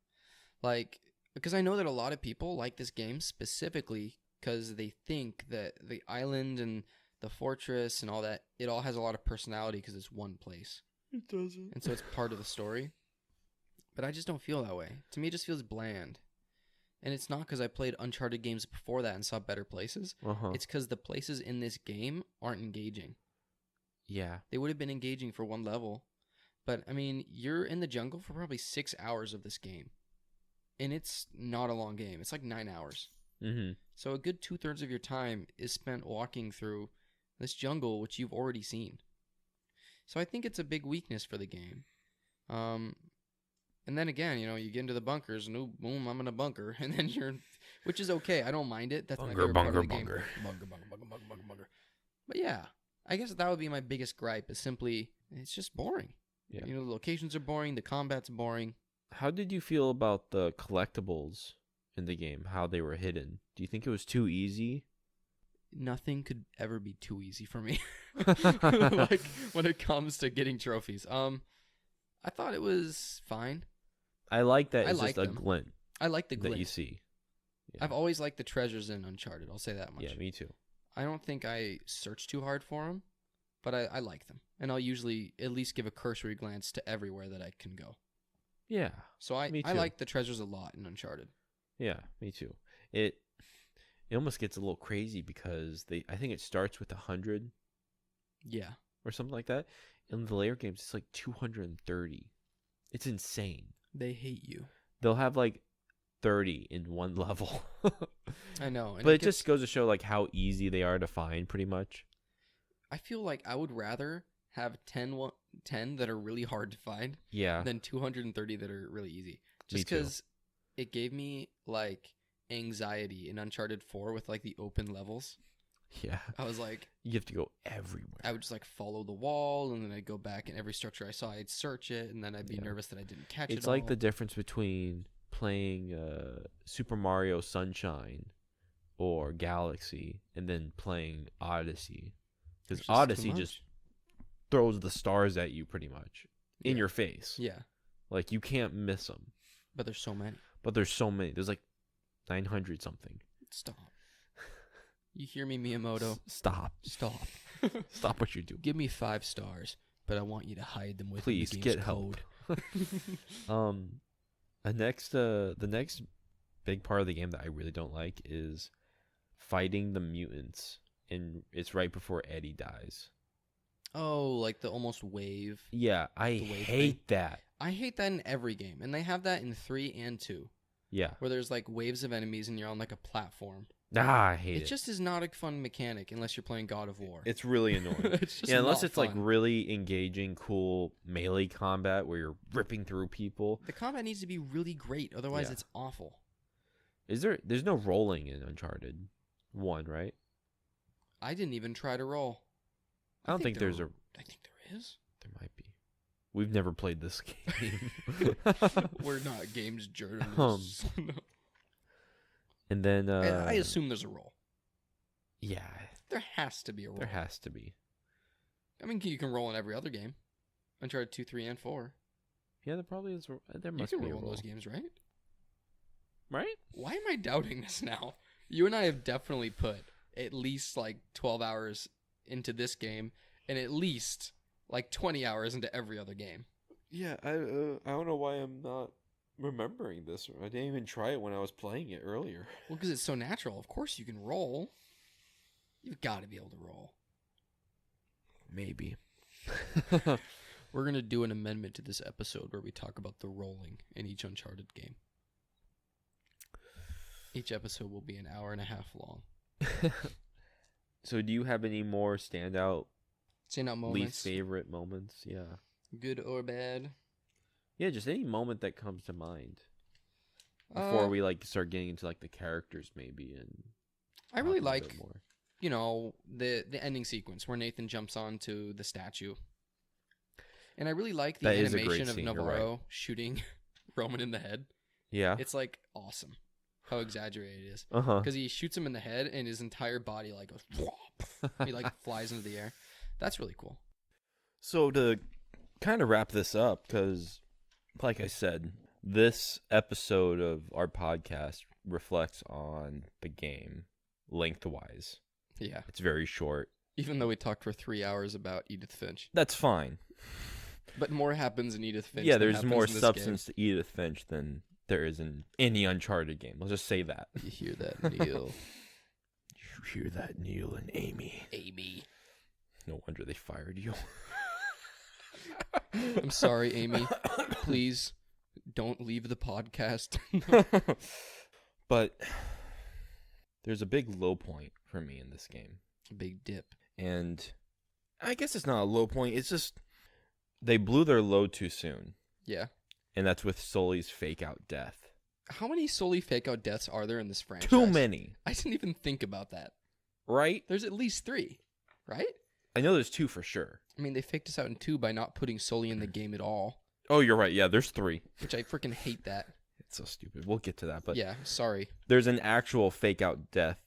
Like, because I know that a lot of people like this game specifically because they think that the island and the fortress and all that, it all has a lot of personality because it's one place. It doesn't. And so it's part of the story. But I just don't feel that way. To me, it just feels bland. And it's not because I played Uncharted games before that and saw better places. Uh-huh. It's because the places in this game aren't engaging. Yeah. They would have been engaging for one level. But, I mean, you're in the jungle for probably 6 hours of this game. And it's not a long game. It's like 9 hours. Mm-hmm. So a good 2/3 of your time is spent walking through this jungle, which you've already seen. So I think it's a big weakness for the game. And then again, you get into the bunkers, and boom, I'm in a bunker. And then which is okay. I don't mind it. That's my favorite part of the game. Bunker. But yeah, I guess that would be my biggest gripe is simply, it's just boring. Yeah. The locations are boring. The combat's boring. How did you feel about the collectibles in the game? How they were hidden? Do you think it was too easy? Nothing could ever be too easy for me. Like when it comes to getting trophies. I thought it was fine. I like that. I It's like just a them. glint I like the glint. that you see. Yeah. I've always liked the treasures in Uncharted. I'll say that much. Yeah, me too. I don't think I search too hard for them, but I like them. And I'll usually at least give a cursory glance to everywhere that I can go. Yeah. So I Me too. like the treasures a lot in Uncharted. Yeah, me too. It almost gets a little crazy because I think it starts with 100 Yeah. or something like that. In the later games, it's like 230. It's insane. They hate you. They'll have like 30 in one level. I know. And But it just goes to show like how easy they are to find pretty much. I feel like I would rather have 10 that are really hard to find Yeah. than 230 that are really easy. Me Just too. because it gave me like anxiety in Uncharted 4 with like the open levels. Yeah. I was like, You have to go everywhere. I would just like follow the wall, and then I'd go back, and every structure I saw, I'd search it, and then I'd be Yeah. nervous that I didn't catch it. It's like all. the difference between playing Super Mario Sunshine or Galaxy and then playing Odyssey. Because It's just too Odyssey much. just throws the stars at you pretty much in Yeah. your face. Yeah, Like you can't miss them. but there's so many. But there's so many. There's like 900 something. Stop. You hear me, Miyamoto? Stop. Stop. Stop what you're doing. Give me 5 stars, but I want you to hide them within Please the game's get help. code. The next big part of the game that I really don't like is fighting the mutants, and it's right before Eddie dies. Oh, like the almost wave. Yeah, I The wave hate that. I hate that in every game, and they have that in 3 and 2, Yeah. where there's like waves of enemies and you're on like a platform. I hate it. It just is not a fun mechanic unless you're playing God of War. It's really annoying. It's just unless not it's like fun. really engaging, cool melee combat where you're ripping through people. The combat needs to be really great, otherwise Yeah. it's awful. There's no rolling in Uncharted 1, right? I didn't even try to roll. I don't think there's there is. there might be. We've never played this game. We're not games journalists. No. And then I assume there's a roll. yeah, There has to be a roll. there has to be. I mean, you can roll in every other game. Uncharted 2, 3, and 4. Yeah, there probably is. There You must can be a roll in roll. those games, right? Right? Why am I doubting this now? You and I have definitely put at least like 12 hours into this game and at least like 20 hours into every other game. Yeah, I don't know why I'm not remembering this. I didn't even try it when I was playing it earlier. Well, because it's so natural. Of course you can roll. You've got to be able to roll. Maybe. We're going to do an amendment to this episode where we talk about the rolling in each Uncharted game. Each episode will be an hour and a half long. So do you have any more standout Moments, least favorite moments? Yeah. good or bad? Yeah, just any moment that comes to mind. Before we like start getting into like the characters maybe and I really talking a bit like, more. you know, the ending sequence where Nathan jumps onto the statue. And I really like the That is a great animation of scene, you're Navarro shooting Roman in the head. Yeah. It's like awesome how exaggerated it is. Uh-huh. Because he shoots him in the head and his entire body like goes whop. He like flies into the air. That's really cool. So to kind of wrap this up, because like I said, this episode of our podcast reflects on the game lengthwise. Yeah. It's very short. Even though we talked for 3 hours about Edith Finch. That's fine. But more happens in Edith Finch. Yeah, than there's happens more in this substance to Edith Finch than there is in any Uncharted game. Let's just say that. game. You hear that, Neil? You hear that, Neil and Amy? Amy. No wonder they fired you. I'm sorry, Amy. Please don't leave the podcast. But there's a big low point for me in this game. Big dip. And I guess it's not a low point. It's just they blew their load too soon. Yeah. And that's with Sully's fake out death. How many solely fake out deaths are there in this franchise? Too many. I didn't even think about that. Right? There's at least 3, right? I know there's 2 for sure. I mean, they faked us out in 2 by not putting Sully in the game at all, Oh, you're right. Yeah, there's 3. which I freaking hate that. It's so stupid. We'll get to that. But Yeah, sorry. there's an actual fake out death.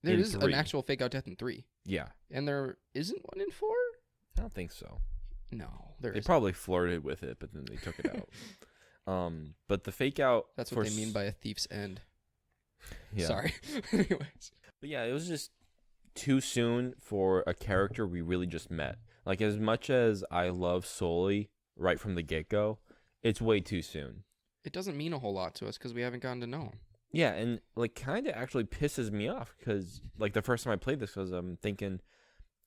There in is 3. an actual fake out death in 3. Yeah. And there isn't one in 4? I don't think so. No, there They isn't. probably flirted with it, but then they took it out. But the fake out. That's what they mean by a thief's end. Yeah. Sorry. Anyways. But yeah, it was just too soon for a character we really just met. Like, as much as I love Sully right from the get-go, it's way too soon. It doesn't mean a whole lot to us because we haven't gotten to know him. Yeah, and like kind of actually pisses me off because like the first time I played this was I'm thinking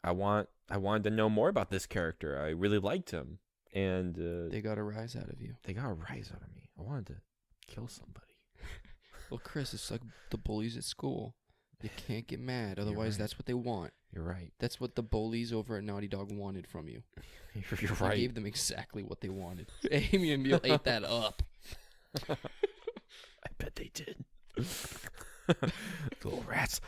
I wanted to know more about this character. I really liked him, and They got a rise out of you. they got a rise out of me. I wanted to kill somebody. Well, Chris, it's like the bullies at school. You can't get mad, otherwise right. that's what they want. You're right. That's what the bullies over at Naughty Dog wanted from you. You're You right. gave them exactly what they wanted. Amy and Neil ate that up. I bet they did. Little rats.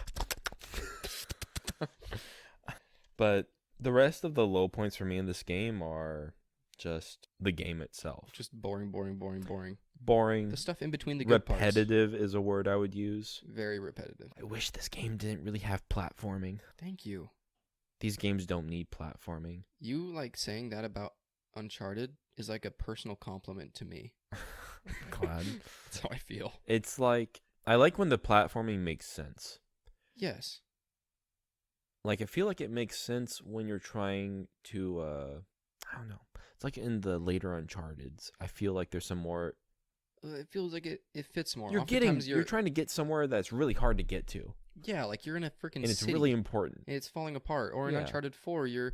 But the rest of the low points for me in this game are just the game itself. Just boring, boring, boring, boring. Boring. The stuff in between the good parts. Repetitive is a word I would use. Very repetitive. I wish this game didn't really have platforming. Thank you. These games don't need platforming. You like saying that about Uncharted is like a personal compliment to me. Glad. That's how I feel. It's like I like when the platforming makes sense. Yes. Like, I feel like it makes sense when you're trying to, I don't know. It's like in the later Uncharted's. I feel like there's some more. It feels like it fits more. You're trying to get somewhere that's really hard to get to. Yeah, like you're in a freaking and it's city. really important. And it's falling apart. Or in Uncharted 4, you're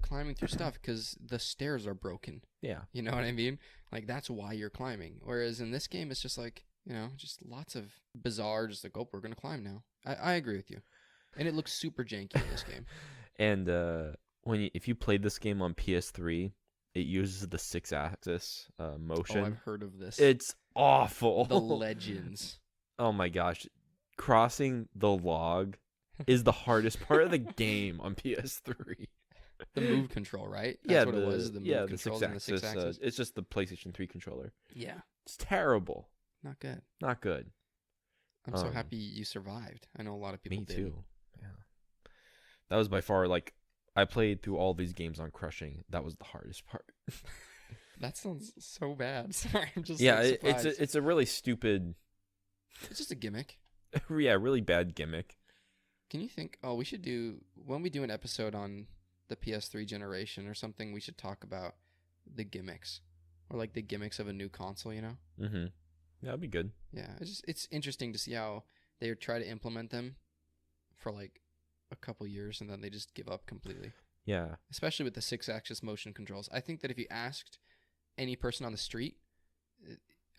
climbing through stuff because the stairs are broken. Yeah. You know what I mean? Like, that's why you're climbing. Whereas in this game, it's just like, just lots of bizarre, just like, oh, we're going to climb now. I agree with you. And it looks super janky in this game. And if you played this game on PS3, it uses the 6-axis motion. Oh, I've heard of this. It's awful. The legends. Oh my gosh. Crossing the log is the hardest part of the game on PS3. The move control, right? That's what it was. The move controls the and the 6-axis. It's just the PlayStation 3 controller. Yeah. It's terrible. Not good. Not good. I'm so happy you survived. I know a lot of people did. Me too. Yeah. That was by far, like, I played through all these games on crushing. That was the hardest part. That sounds so bad. Sorry, I'm just it's a really stupid. It's just a gimmick. Yeah, really bad gimmick. Can you think? Oh, we should do when we do an episode on the PS3 generation or something. We should talk about the gimmicks, or like the gimmicks of a new console. Mm-hmm. Yeah, that'd be good. Yeah, it's interesting to see how they try to implement them for like a couple years and then they just give up completely. Yeah. Especially with the 6-axis motion controls. I think that if you asked any person on the street,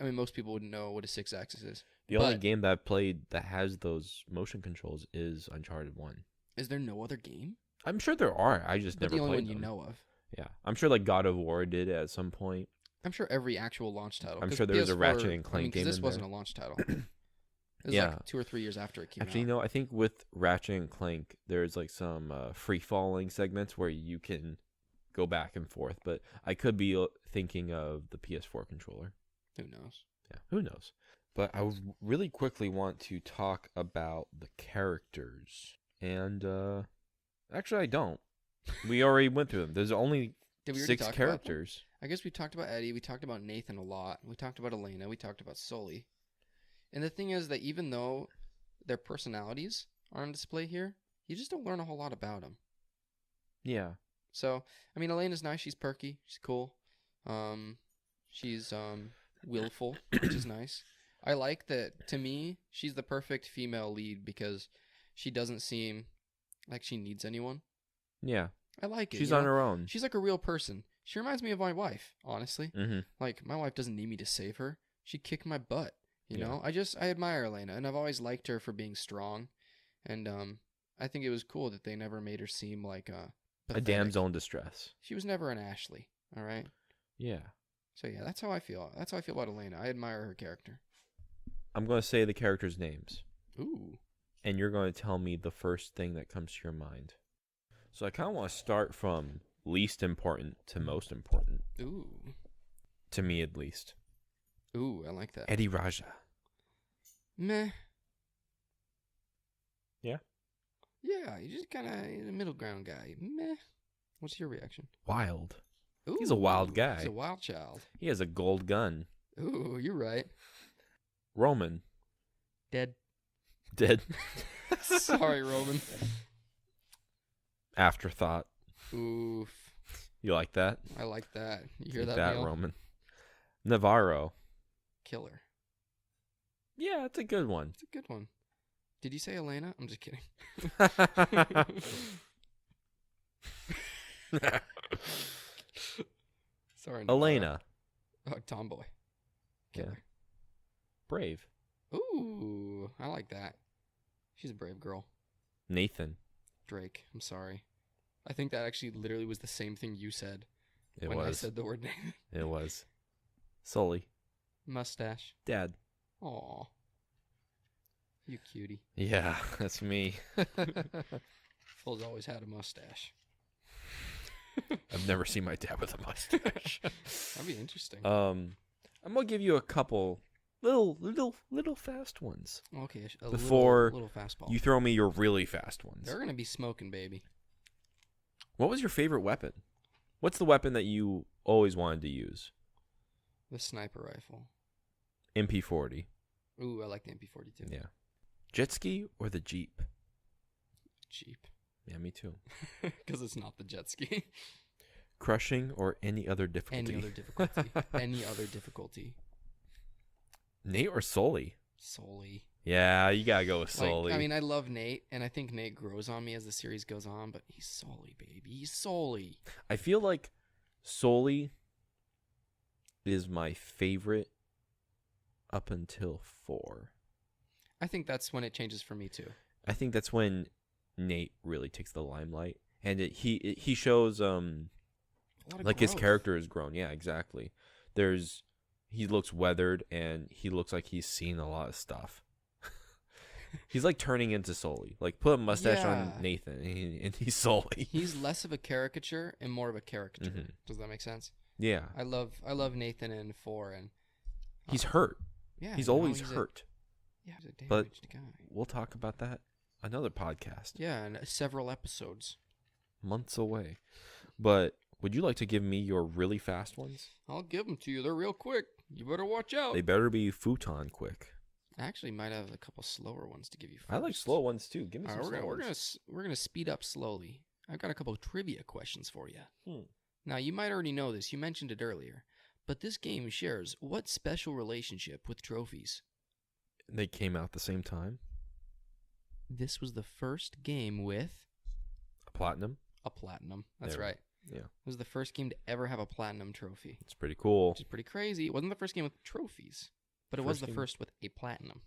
I mean, most people wouldn't know what a 6-axis is. The only game that I've played that has those motion controls is Uncharted 1. Is there no other game? I'm sure there are. I just never played them. The only one you know of. Yeah. I'm sure like God of War did at some point. I'm sure every actual launch title. I'm sure there was a Ratchet and Clank game in there. This wasn't a launch title. It was like 2 or 3 years after it came out. Actually, I think with Ratchet and Clank, there's like some free-falling segments where you can go back and forth. But I could be thinking of the PS4 controller. Who knows? Yeah, who knows? But I would really quickly want to talk about the characters. And actually, I don't. We already went through them. There's only 6 characters. I guess we talked about Eddie. We talked about Nathan a lot. We talked about Elena. We talked about Sully. And the thing is that even though their personalities are on display here, you just don't learn a whole lot about them. Yeah. So, I mean, Elena's nice. She's perky. She's cool. She's willful, which is nice. I like that, to me, she's the perfect female lead because she doesn't seem like she needs anyone. Yeah. I like it. She's on her own. She's like a real person. She reminds me of my wife, honestly. Mm-hmm. Like, my wife doesn't need me to save her. She kicked my butt, you know? I admire Elena, and I've always liked her for being strong. And I think it was cool that they never made her seem like a damsel in distress. She was never an Ashley, all right? Yeah. So, yeah, that's how I feel. That's how I feel about Elena. I admire her character. I'm going to say the characters' names. Ooh. And you're going to tell me the first thing that comes to your mind. So I kind of want to start from least important to most important. Ooh. To me, at least. Ooh, I like that. Eddie Raja. Meh. Yeah? Yeah, he's just kind of a middle ground guy. Meh. What's your reaction? Wild. Ooh, he's a wild guy. He's a wild child. He has a gold gun. Ooh, you're right. Roman. Dead. Sorry, Roman. Afterthought. Oof. You like that? I like that. You hear like that, Neil? Roman. Navarro. Killer. Yeah, it's a good one. It's a good one. Did you say Elena? I'm just kidding. Sorry, Navarro. Elena. Oh, tomboy. Killer. Yeah. Brave. Ooh, I like that. She's a brave girl. Nathan. Drake. I'm sorry. I think that actually literally was the same thing you said when I said the word Nathan. It was. Sully. Mustache. Dad. Aw. You cutie. Yeah, that's me. Phil's always had a mustache. I've never seen my dad with a mustache. That'd be interesting. I'm gonna give you a couple little fast ones. Okay, before little fastball. You throw me your really fast ones. They're gonna be smoking, baby. What was your favorite weapon? What's the weapon that you always wanted to use? The sniper rifle. MP40. Ooh, I like the MP42. Yeah. Jet ski or the Jeep? Cheap. Yeah, me too. Because it's not the jet ski. Crushing or any other difficulty? Any other difficulty. Any other difficulty. Nate or Sully? Sully. Yeah, you gotta go with Like, Sully. I mean, I love Nate, and I think Nate grows on me as the series goes on, but he's Sully, baby. He's Sully. I feel like Sully is my favorite up until 4. I think that's when it changes for me, too. I think that's when Nate really takes the limelight, and he shows like his character has grown. Yeah, exactly. He looks weathered, and he looks like he's seen a lot of stuff. He's like turning into Sully. Like put a mustache on Nathan, and he's Sully. He's less of a caricature and more of a caricature. Mm-hmm. Does that make sense? Yeah. I love Nathan in 4, and he's hurt. Yeah, he's always hurt. He's a But damaged guy. We'll talk about that another podcast. Yeah, and several episodes. Months away. But would you like to give me your really fast ones? I'll give them to you. They're real quick. You better watch out. They better be Futon quick. I actually might have a couple slower ones to give you first. I like slow ones too. Give me some slow ones. We're gonna speed up slowly. I've got a couple of trivia questions for you. Hmm. Now, you might already know this. You mentioned it earlier. But this game shares what special relationship with trophies? They came out at the same time. This was the first game with A platinum. a platinum. That's right. Yeah. It was the first game to ever have a platinum trophy. It's pretty cool. Which is pretty crazy. It wasn't the first game with trophies, but it was the first with a platinum.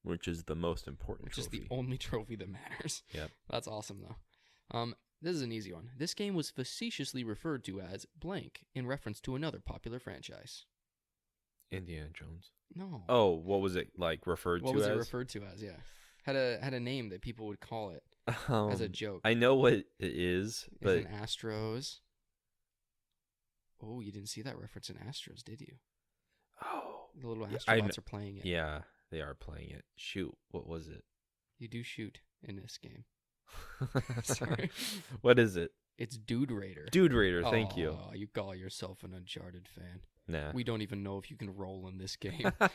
Which is the most important Which trophy. is the only trophy that matters. Yep. That's awesome, though. This is an easy one. This game was facetiously referred to as blank in reference to another popular franchise. Indiana Jones. No. Oh, what was it like referred to as? What was it referred to as? Yeah. Had a name that people would call it as a joke. I know what it is, but It's in Astros. Oh, you didn't see that reference in Astros, did you? Oh, The little Astrobots are playing it. yeah, they are playing it. Shoot, what was it? You do shoot in this game. Sorry. What is it? It's Dude Raider. Dude Raider, thank you. Oh, you call yourself an Uncharted fan. Nah. We don't even know if you can roll in this game. All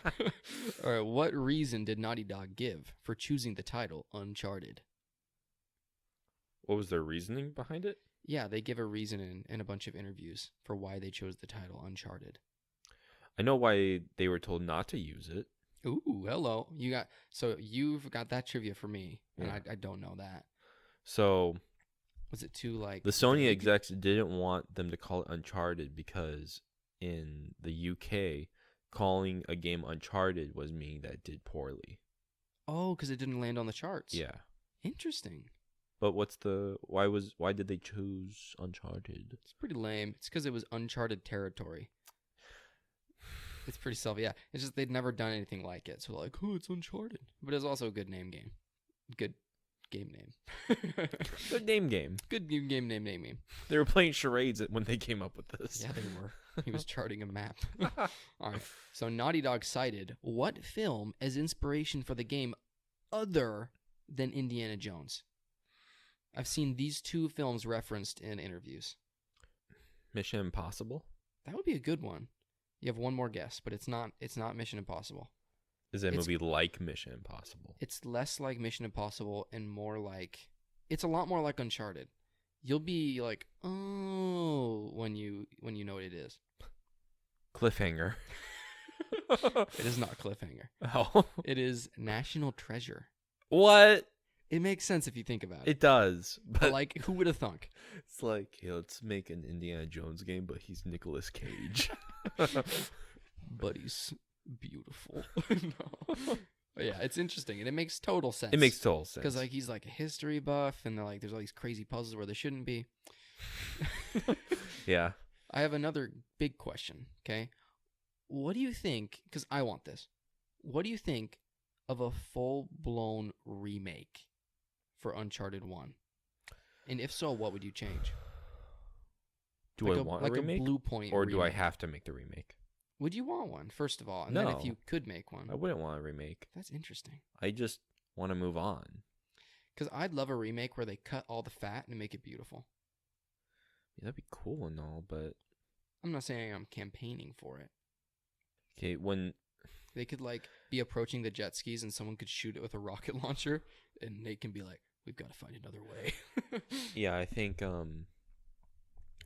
right, what reason did Naughty Dog give for choosing the title Uncharted? What was their reasoning behind it? Yeah, they give a reason in a bunch of interviews for why they chose the title Uncharted. I know why they were told not to use it. Ooh, hello. You've got that trivia for me, and Yeah. I don't know that. So Was it too like the Sony vague? execs didn't want them to call it Uncharted because in the UK, calling a game Uncharted was meaning that it did poorly. Oh, because it didn't land on the charts. Yeah. Interesting. But why did they choose Uncharted? It's pretty lame. It's because it was uncharted territory. It's pretty yeah. It's just they'd never done anything like it. So like, oh, it's Uncharted. But it's also a good game. Good game name. Good name game. Good game name. They were playing charades when they came up with this. Yeah, they were. He was charting a map. All right. So Naughty Dog cited what film as inspiration for the game other than Indiana Jones? I've seen these two films referenced in interviews. Mission Impossible? That would be a good one. You have one more guess, but it's not Mission Impossible. Is it a movie like Mission Impossible? It's less like Mission Impossible and more like... It's a lot more like Uncharted. You'll be like, oh, when you know what it is. Cliffhanger. It is not Cliffhanger. Oh. It is National Treasure. What? It makes sense if you think about it. It does. But like, who would have thunk? It's like, hey, let's make an Indiana Jones game, but he's Nicolas Cage. But he's beautiful. No. But yeah, it's interesting, and it makes total sense. It makes total sense. Because like he's like a history buff, and like there's all these crazy puzzles where there shouldn't be. Yeah. I have another big question, okay? What do you think, because I want this, what do you think of a full-blown remake for Uncharted 1? And if so, what would you change? Do I want a remake? Like a Blue Point or remake. do I have to make the remake? Would you want one, first of all? And No. then if you could make one. I wouldn't want a remake. That's interesting. I just want to move on. Because I'd love a remake where they cut all the fat and make it beautiful. Yeah, that'd be cool and all, but... I'm not saying I'm campaigning for it. Okay, when They could like be approaching the jet skis and someone could shoot it with a rocket launcher, and Nate can be like, "We've got to find another way." Yeah, I think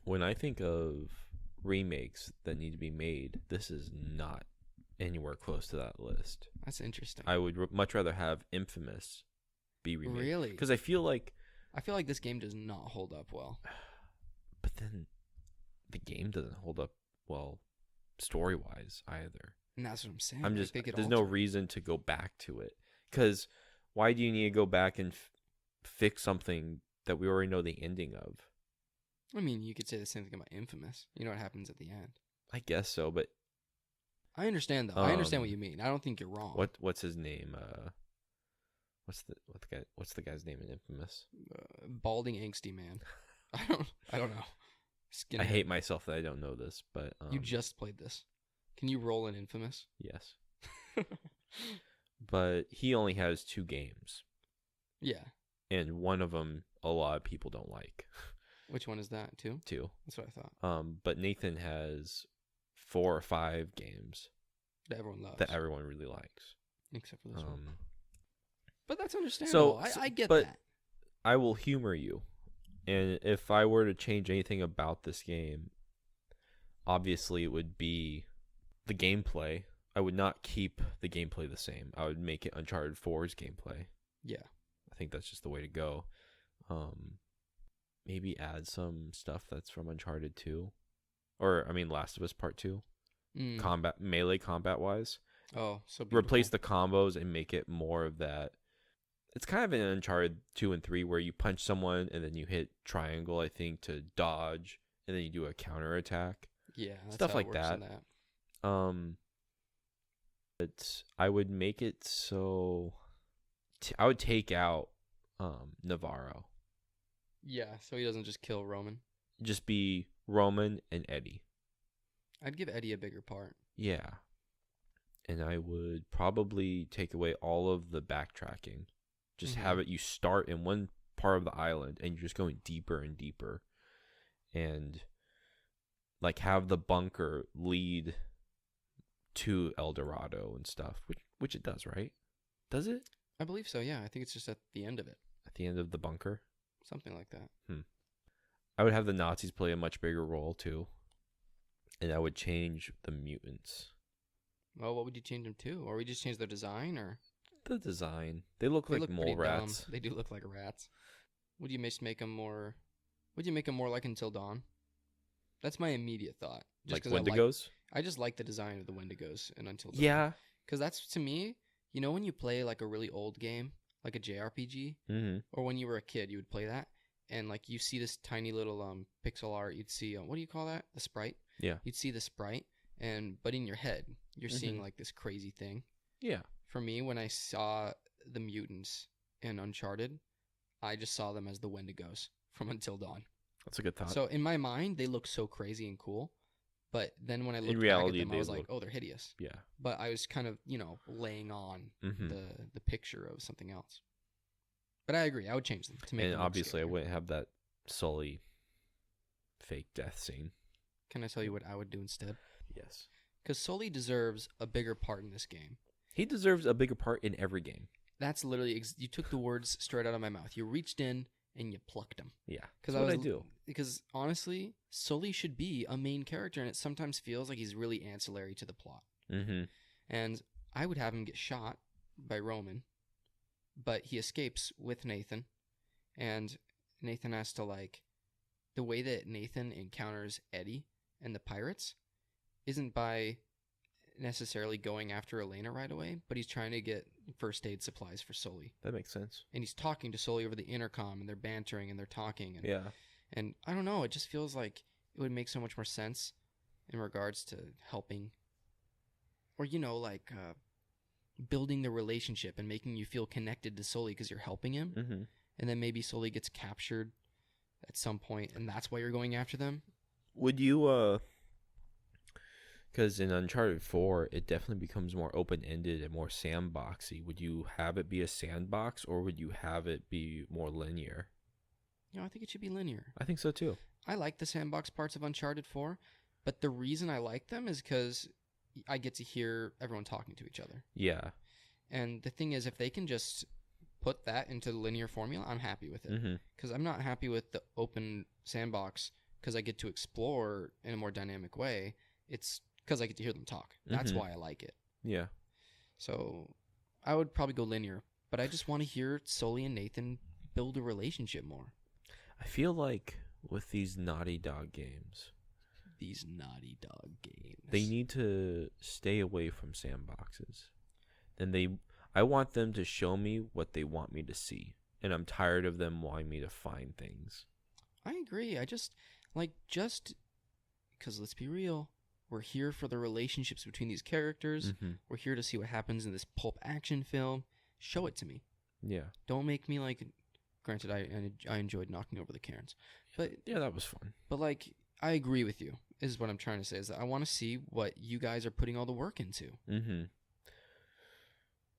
when I think of remakes that need to be made, this is not anywhere close to that list. That's interesting. I would much rather have Infamous be remade. Really? Because I feel like this game does not hold up well. But then the game doesn't hold up well story-wise either. And that's what I'm saying. I'm Like, just they could there's no alter it. reason to go back to it. Because why do you need to go back and fix something that we already know the ending of? I mean, you could say the same thing about Infamous. You know what happens at the end. I guess so, but I understand though. I understand what you mean. I don't think you're wrong. what's his name? What's the guy's name in Infamous? Balding angsty man. I don't know. Skinhead. I hate myself that I don't know this, but You just played this. Can you roll in Infamous? yes. But he only has 2 games, Yeah. and one of them a lot of people don't like. Which one is that? 2? 2. That's what I thought. But Nathan has 4 or 5 games That everyone loves. that everyone really likes. Except for this one. But that's understandable. I get but that. I will humor you. And if I were to change anything about this game, obviously it would be the gameplay. I would not keep the gameplay the same. I would make it Uncharted 4's gameplay. Yeah. I think that's just the way to go. Maybe add some stuff that's from Uncharted 2. Or, I mean, Last of Us Part 2. Melee combat wise. Oh, so beautiful. Replace the combos and make it more of that. It's kind of an Uncharted 2 and 3 where you punch someone and then you hit triangle, I think, to dodge, and then you do a counter attack. Yeah, that's Stuff how it like works in that. that. I would make it so I would take out Navarro. Yeah, so he doesn't just kill Roman. Just be Roman and Eddie. I'd give Eddie a bigger part. Yeah. And I would probably take away all of the backtracking. Just have it, you start in one part of the island and you're just going deeper and deeper. And like have the bunker lead to El Dorado and stuff, which it does, right? Does it? I believe so, yeah. I think it's just at the end of it. At the end of the bunker? Something like that. I would have the Nazis play a much bigger role too. And I would change the mutants. Well, what would you change them to? Or we just change their design, or The design. They look like mole pretty rats. dumb. They do look like rats. Would you make them more? Would you make them more like Until Dawn? That's my immediate thought. Like 'cause Wendigos? I just like the design of the Wendigos in Until Dawn. Yeah. Because that's, to me, you know, when you play like a really old game, like a JRPG, Mm-hmm. or when you were a kid, you would play that, and like you see this tiny little pixel art. You'd see what do you call that? The sprite. Yeah. You'd see the sprite, but in your head, you're seeing like this crazy thing. Yeah. For me, when I saw the mutants in Uncharted, I just saw them as the Wendigos from Until Dawn. That's a good thought. So in my mind, they look so crazy and cool, but then when I looked reality, back at them, I they was like, look- oh, they're hideous. yeah. But I was kind of, laying on Mm-hmm. the picture of something else. But I agree, I would change them to make And them look obviously, I scarier. wouldn't have that Sully fake death scene. Can I tell you what I would do instead? Yes. Because Sully deserves a bigger part in this game. He deserves a bigger part in every game. That's literally you took the words straight out of my mouth. You reached in and you plucked them. Yeah. Because That's what I do. Because honestly, Sully should be a main character, and it sometimes feels like he's really ancillary to the plot. Mm-hmm. And I would have him get shot by Roman, but he escapes with Nathan, and Nathan has to the way that Nathan encounters Eddie and the pirates isn't by necessarily going after Elena right away, but he's trying to get first aid supplies for Sully. That makes sense. And he's talking to Sully over the intercom, and they're bantering and they're talking. And, Yeah. And I don't know, it just feels like it would make so much more sense in regards to helping, or, building the relationship and making you feel connected to Sully because you're helping him. Mm-hmm. And then maybe Sully gets captured at some point, and that's why you're going after them. Would you, because in Uncharted 4, it definitely becomes more open-ended and more sandboxy. Would you have it be a sandbox, or would you have it be more linear? I think it should be linear. I think so, too. I like the sandbox parts of Uncharted 4, but the reason I like them is because I get to hear everyone talking to each other. Yeah. And the thing is, if they can just put that into the linear formula, I'm happy with it. Mm-hmm. Because I'm not happy with the open sandbox because I get to explore in a more dynamic way. It's because I get to hear them talk. That's Mhm. why I like it. Yeah. So I would probably go linear, but I just want to hear Sully and Nathan build a relationship more. I feel like with these Naughty Dog games, These Naughty Dog games. they need to stay away from sandboxes. I want them to show me what they want me to see, and I'm tired of them wanting me to find things. I agree. I just because let's be real, we're here for the relationships between these characters. Mm-hmm. We're here to see what happens in this pulp action film. Show it to me. Yeah. Don't make me like. Granted, I enjoyed knocking over the Karens, but Yeah, that was fun. But like, I agree with you. Is what I'm trying to say. Is that I want to see what you guys are putting all the work into. Mm-hmm.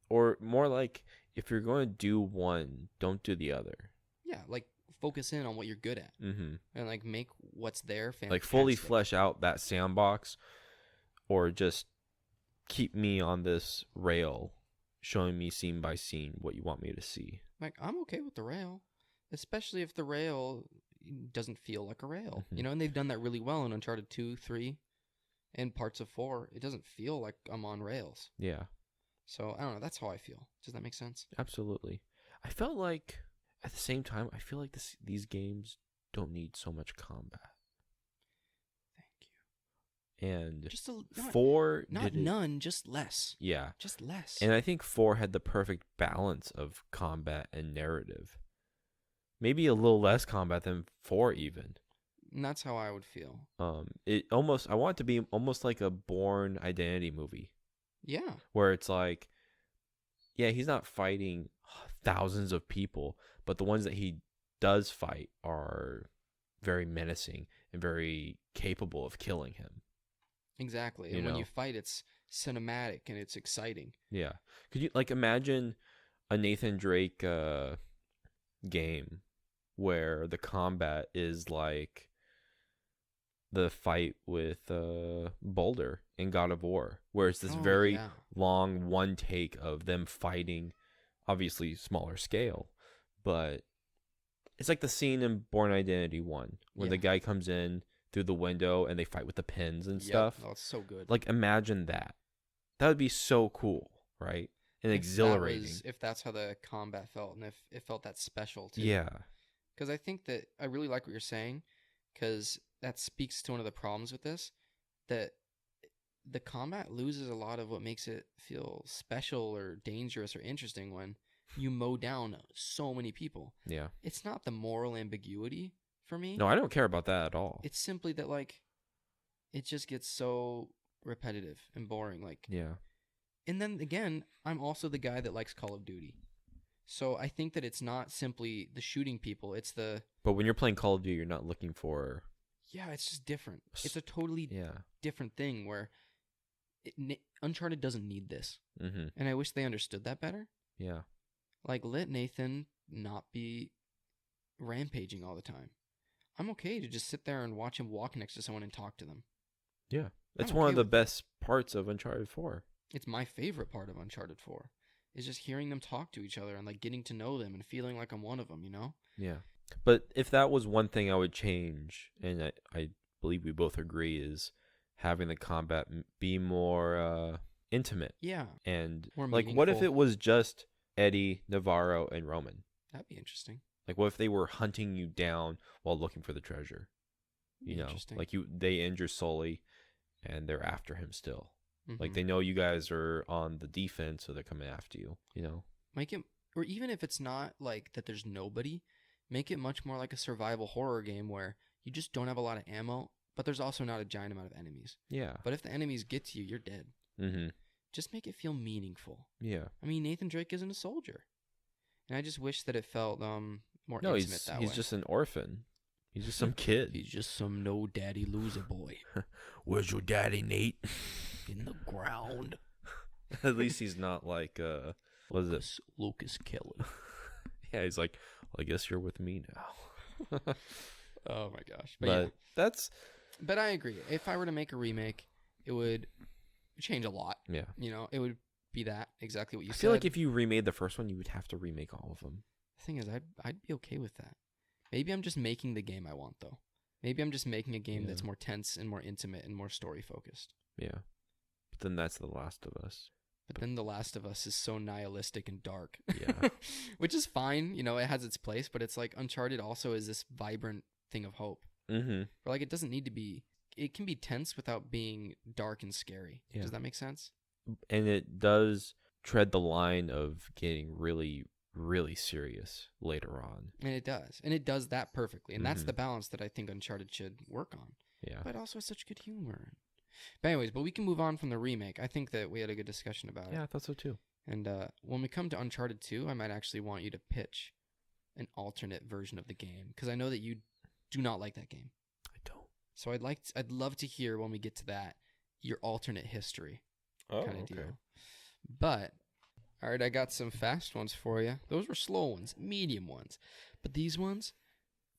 Or more like, if you're going to do one, don't do the other. Yeah, like focus in on what you're good at, Mm-hmm. and like make what's there fantastic. Like fully flesh out that sandbox, or just keep me on this rail, showing me scene by scene what you want me to see. Like I'm okay with the rail, especially if the rail doesn't feel like a rail. Mhm. You know, and they've done that really well in Uncharted 2, 3, and parts of 4. It doesn't feel like I'm on rails. Yeah. So I don't know. That's how I feel. Does that make sense? Absolutely. I felt like, at the same time, I feel like these games don't need so much combat. Thank you. And Just a four not did it. none, just less. Yeah. Just less. And I think 4 had the perfect balance of combat and narrative. Maybe a little less combat than 4 even. And that's how I would feel. I want it to be almost like a Bourne Identity movie. Yeah. Where it's like, yeah, he's not fighting thousands of people, but the ones that he does fight are very menacing and very capable of killing him. Exactly. You And when know? you fight, it's cinematic and it's exciting. Yeah. Could you imagine a Nathan Drake game where the combat is like the fight with Boulder in God of War, where it's this very long one take of them fighting, obviously smaller scale, but it's like the scene in Bourne Identity 1 where the guy comes in through the window and they fight with the pins and stuff. Oh, it's so good. Like, imagine that. That would be so cool, right? And exhilarating. If that's how the combat felt, and if it felt that special too. Yeah. Because I think that I really like what you're saying, because that speaks to one of the problems with this, that the combat loses a lot of what makes it feel special or dangerous or interesting when you mow down so many people. Yeah. It's not the moral ambiguity for me. No, I don't care about that at all. It's simply that, like, it just gets so repetitive and boring. Like, yeah. And then again, I'm also the guy that likes Call of Duty. So I think that it's not simply the shooting people, it's the... But when you're playing Call of Duty, you're not looking for... Yeah, it's just different. It's a totally different thing where Uncharted doesn't need this. Mm-hmm. And I wish they understood that better. Yeah. Like, let Nathan not be rampaging all the time. I'm okay to just sit there and watch him walk next to someone and talk to them. Yeah. It's I'm one okay of the with best parts of Uncharted 4. It's my favorite part of Uncharted 4. Is just hearing them talk to each other and like getting to know them and feeling like I'm one of them, you know? Yeah. But if that was one thing I would change, and I believe we both agree, is having the combat be more intimate. Yeah. And more like, what if meaningful. it was just Eddie, Navarro, and Roman? That'd be interesting. Like, what if they were hunting you down while looking for the treasure? You know, like they injure Sully, and they're after him still. Mm-hmm. Like, they know you guys are on the defense, so they're coming after you, you know? Make it, or even if it's not like that there's nobody, make it much more like a survival horror game where you just don't have a lot of ammo, but there's also not a giant amount of enemies. Yeah. But if the enemies get to you, you're dead. Mm-hmm. Just make it feel meaningful. Yeah. I mean, Nathan Drake isn't a soldier. And I just wish that it felt more intimate that way. He's just an orphan. He's just some kid. He's just some no-daddy loser boy. Where's your daddy, Nate? In the ground. At least he's not like, what is it? Lucas Kelly. Yeah, he's like, well, I guess you're with me now. Oh my gosh. But But I agree. If I were to make a remake, it would change a lot. Yeah. You know, it would be that exactly what you I said. feel like if you remade the first one, you would have to remake all of them. The thing is, I'd be okay with that. Maybe I'm just making the game I want, though. Maybe I'm just making a game that's more tense and more intimate and more story focused. Yeah. But then that's The Last of Us. But then The Last of Us is so nihilistic and dark. Yeah. Which is fine, you know, it has its place, but it's like Uncharted also is this vibrant thing of hope. Mm-hmm. Or like it doesn't need to be, it can be tense without being dark and scary. Yeah. Does that make sense? And it does tread the line of getting really, really serious later on. And it does. And it does that perfectly. And that's Mhm. the balance that I think Uncharted should work on. Yeah. But also has such good humor. But anyways, we can move on from the remake. I think that we had a good discussion about Yeah, it. I thought so too. And when we come to Uncharted 2, I might actually want you to pitch an alternate version of the game. Because I know that you do not like that game. I don't. So I'd love to hear when we get to that, your alternate history kind of deal. But, all right, I got some fast ones for you. Those were slow ones, medium ones. But these ones,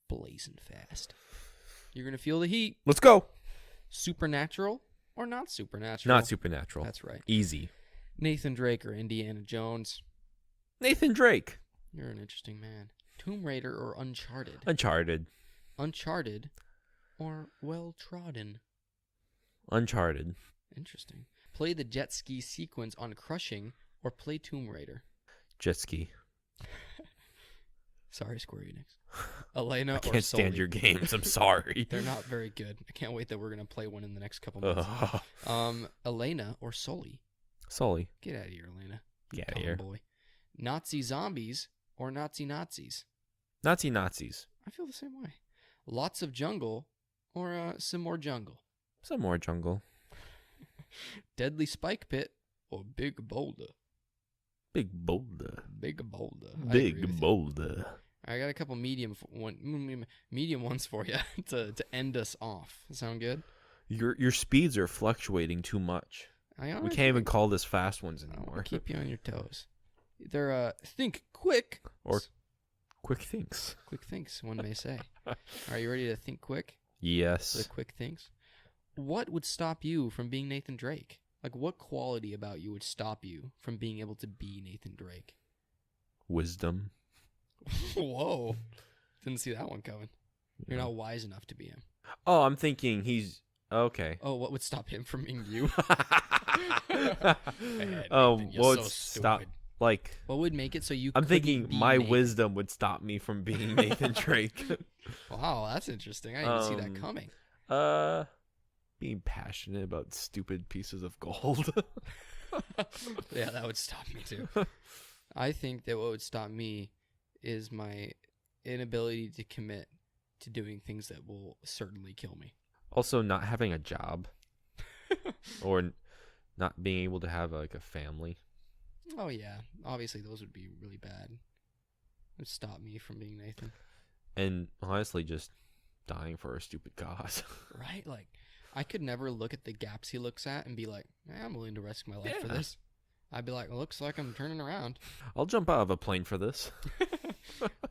blazing fast. You're going to feel the heat. Let's go. Supernatural or not supernatural? Not supernatural. That's right. Easy. Nathan Drake or Indiana Jones. Nathan Drake. You're an interesting man. Tomb Raider or Uncharted? Uncharted. Uncharted or Well Trodden? Uncharted. Interesting. Play the jet ski sequence on Crushing or play Tomb Raider? Jet ski. Sorry, Square Enix. Elena I or can't stand Sully? your games. I'm sorry. They're not very good. I can't wait that we're going to play one in the next couple months. Elena or Sully? Sully. Get out of here, Elena. Get out of here. Boy. Nazi zombies or Nazi Nazis? Nazi Nazis. I feel the same way. Lots of jungle or some more jungle? Some more jungle. Deadly spike pit or big boulder? Big boulder. Big boulder. I agree with you. Big boulder. I got a couple medium ones for you to end us off. Sound good? Your speeds are fluctuating too much. We can't even call this fast ones I anymore. want to keep you on your toes. They're think quick Or quick thinks. quick thinks, one may say. Are you ready to think quick? Yes. The quick thinks. What would stop you from being Nathan Drake? Like, what quality about you would stop you from being able to be Nathan Drake? Wisdom. Whoa. Didn't see that one coming. You're not wise enough to be him. Oh, I'm thinking he's okay. Oh, what would stop him from being you? Oh, Nathan, you're what so would stop? stupid. Like, What would make it so you I'm couldn't thinking be my Nathan? wisdom would stop me from being Nathan Drake. Wow, that's interesting. I didn't see that coming. Being passionate about stupid pieces of gold. Yeah, that would stop me too. I think that what would stop me is my inability to commit to doing things that will certainly kill me. Also, not having a job or not being able to have like a family. Oh yeah, obviously those would be really bad. It would stop me from being Nathan. And honestly, just dying for a stupid cause. Right? Like, I could never look at the gaps he looks at and be like, I'm willing to risk my life for Yeah. this. I'd be like, looks like I'm turning around. I'll jump out of a plane for this.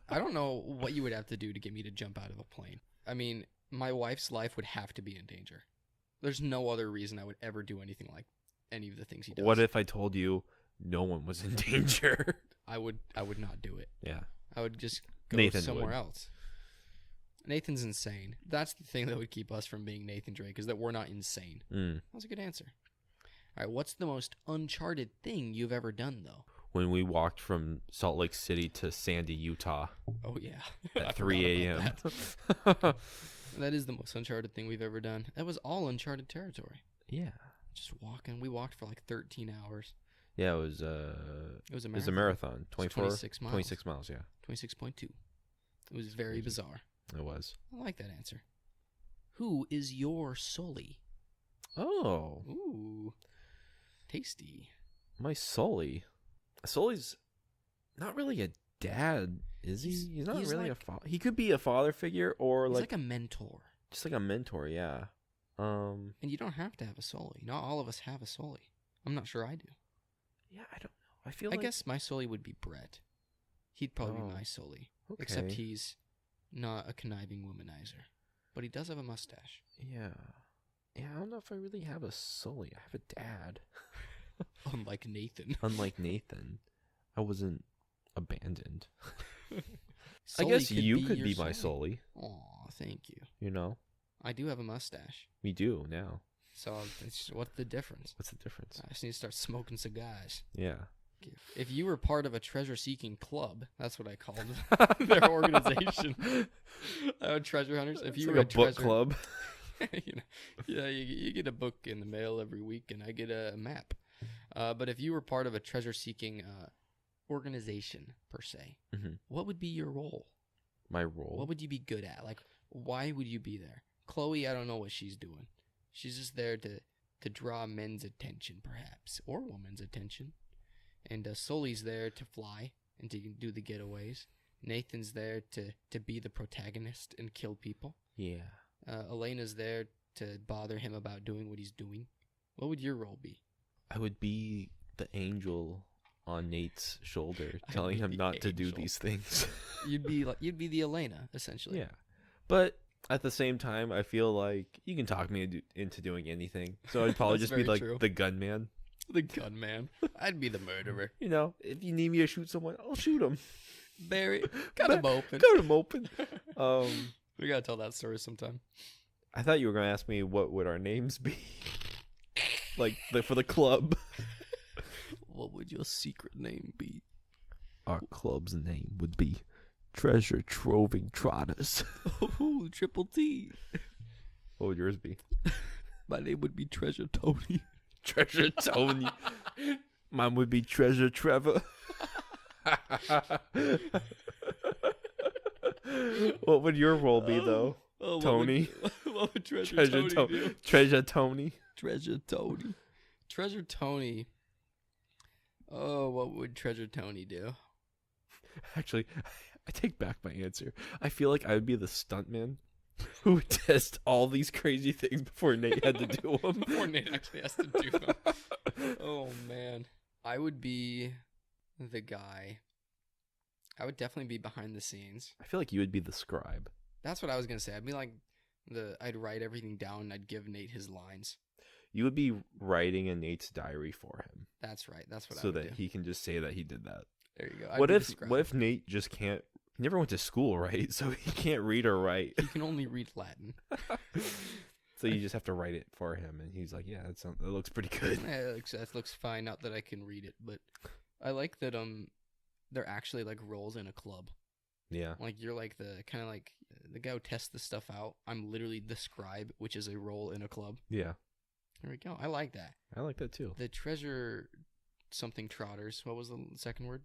I don't know what you would have to do to get me to jump out of a plane. I mean, my wife's life would have to be in danger. There's no other reason I would ever do anything like any of the things he does. What if I told you no one was in danger? I would not do it. Yeah. I would just go Nathan somewhere would. else. Nathan's insane. That's the thing that would keep us from being Nathan Drake, is that we're not insane. That's a good answer. All right, what's the most Uncharted thing you've ever done, though? When we walked from Salt Lake City to Sandy, Utah Oh, yeah. I at forgot 3 about a.m. that. That is the most Uncharted thing we've ever done. That was all Uncharted territory. Yeah. Just walking. We walked for like 13 hours. Yeah, it was It was a marathon. 24, 26 miles. 26 miles, yeah. 26.2. It was very bizarre. It was. I like that answer. Who is your Sully? Oh, Ooh. Tasty. my Sully. Sully's not really a dad, is he? He's not he's really a like- father. He could be a father figure or He's like like a mentor. just like a mentor, yeah. And you don't have to have a Sully. Not all of us have a Sully. I'm not sure I do. Yeah, I don't know. I feel I like guess my Sully would be Brett. He'd probably Oh, be my Sully. okay. Except he's not a conniving womanizer. But he does have a mustache. Yeah. Yeah, I don't know if I really have a Sully. I have a dad. Unlike Nathan. Unlike Nathan, I wasn't abandoned. Sully I guess you your could be my Sully. Aw, thank you. You know, I do have a mustache. we do now. So what's the difference? What's the difference? I just need to start smoking cigars. Yeah. If you were part of a treasure-seeking club, that's what I called their organization. Treasure hunters. If you It's were like a book treasure club. you get a book in the mail every week, and I get a map. But if you were part of a treasure-seeking organization per se, what would be your role? My role? What would you be good at? Like, why would you be there? Chloe, I don't know what she's doing. She's just there to draw men's attention, perhaps, or women's attention. And Sully's there to fly and to do the getaways. Nathan's there to be the protagonist and kill people. Yeah. Elena's there to bother him about doing what he's doing. What would your role be? I would be the angel on Nate's shoulder, telling him not to do these things. You'd be the Elena, essentially. Yeah. But at the same time, I feel like you can talk me into doing anything. So I'd probably just be like the gunman. The gunman. I'd be the murderer. You know, if you need me to shoot someone, I'll shoot him. Barry, cut him open. Cut him open. We gotta tell that story sometime. I thought you were gonna ask me what would our names be, like for the club. What would your secret name be? Our club's name would be Treasure Troving Trotters. Oh, triple T. What would yours be? My name would be Treasure Tony. Treasure Tony. Mine would be Treasure Trevor. What would your role be, though? Tony. What would Treasure Tony do? Treasure Tony. Treasure Tony. Treasure Tony. Oh, what would Treasure Tony do? Actually, I take back my answer. I feel like I would be the stuntman who would test all these crazy things before Nate had to do them. Before Nate actually has to do them. Oh, man. I would be the guy. I would definitely be behind the scenes. I feel like you would be the scribe. That's what I was going to say. I'd be like, I'd write everything down and I'd give Nate his lines. You would be writing in Nate's diary for him. That's right. That's what I would do. So that he can just say that he did that. There you go. What if Nate just can't? He never went to school, right? So he can't read or write. He can only read Latin. So you just have to write it for him, and he's like, "Yeah, that looks pretty good." Yeah, that looks fine. Not that I can read it, but I like that. They're actually like roles in a club. Yeah. Like you're like the kind of like the guy who tests the stuff out. I'm literally the scribe, which is a role in a club. Yeah. There we go. I like that. I like that too. The treasure something trotters. What was the second word?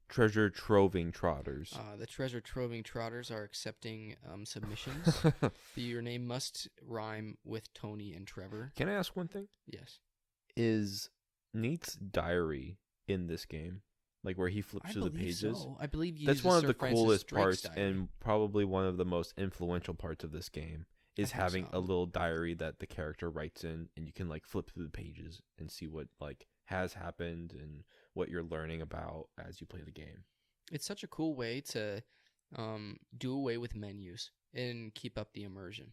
Treasure Troving Trotters. The Treasure Troving Trotters are accepting submissions. Your name must rhyme with Tony and Trevor. Can I ask one thing? Yes. Is Nate's diary in this game? Like where he flips through the pages? So. I believe that's one of the coolest parts and probably one of the most influential parts of this game is having a little diary that the character writes in, and you can like flip through the pages and see what like has happened and what you're learning about as you play the game. It's such a cool way to do away with menus and keep up the immersion.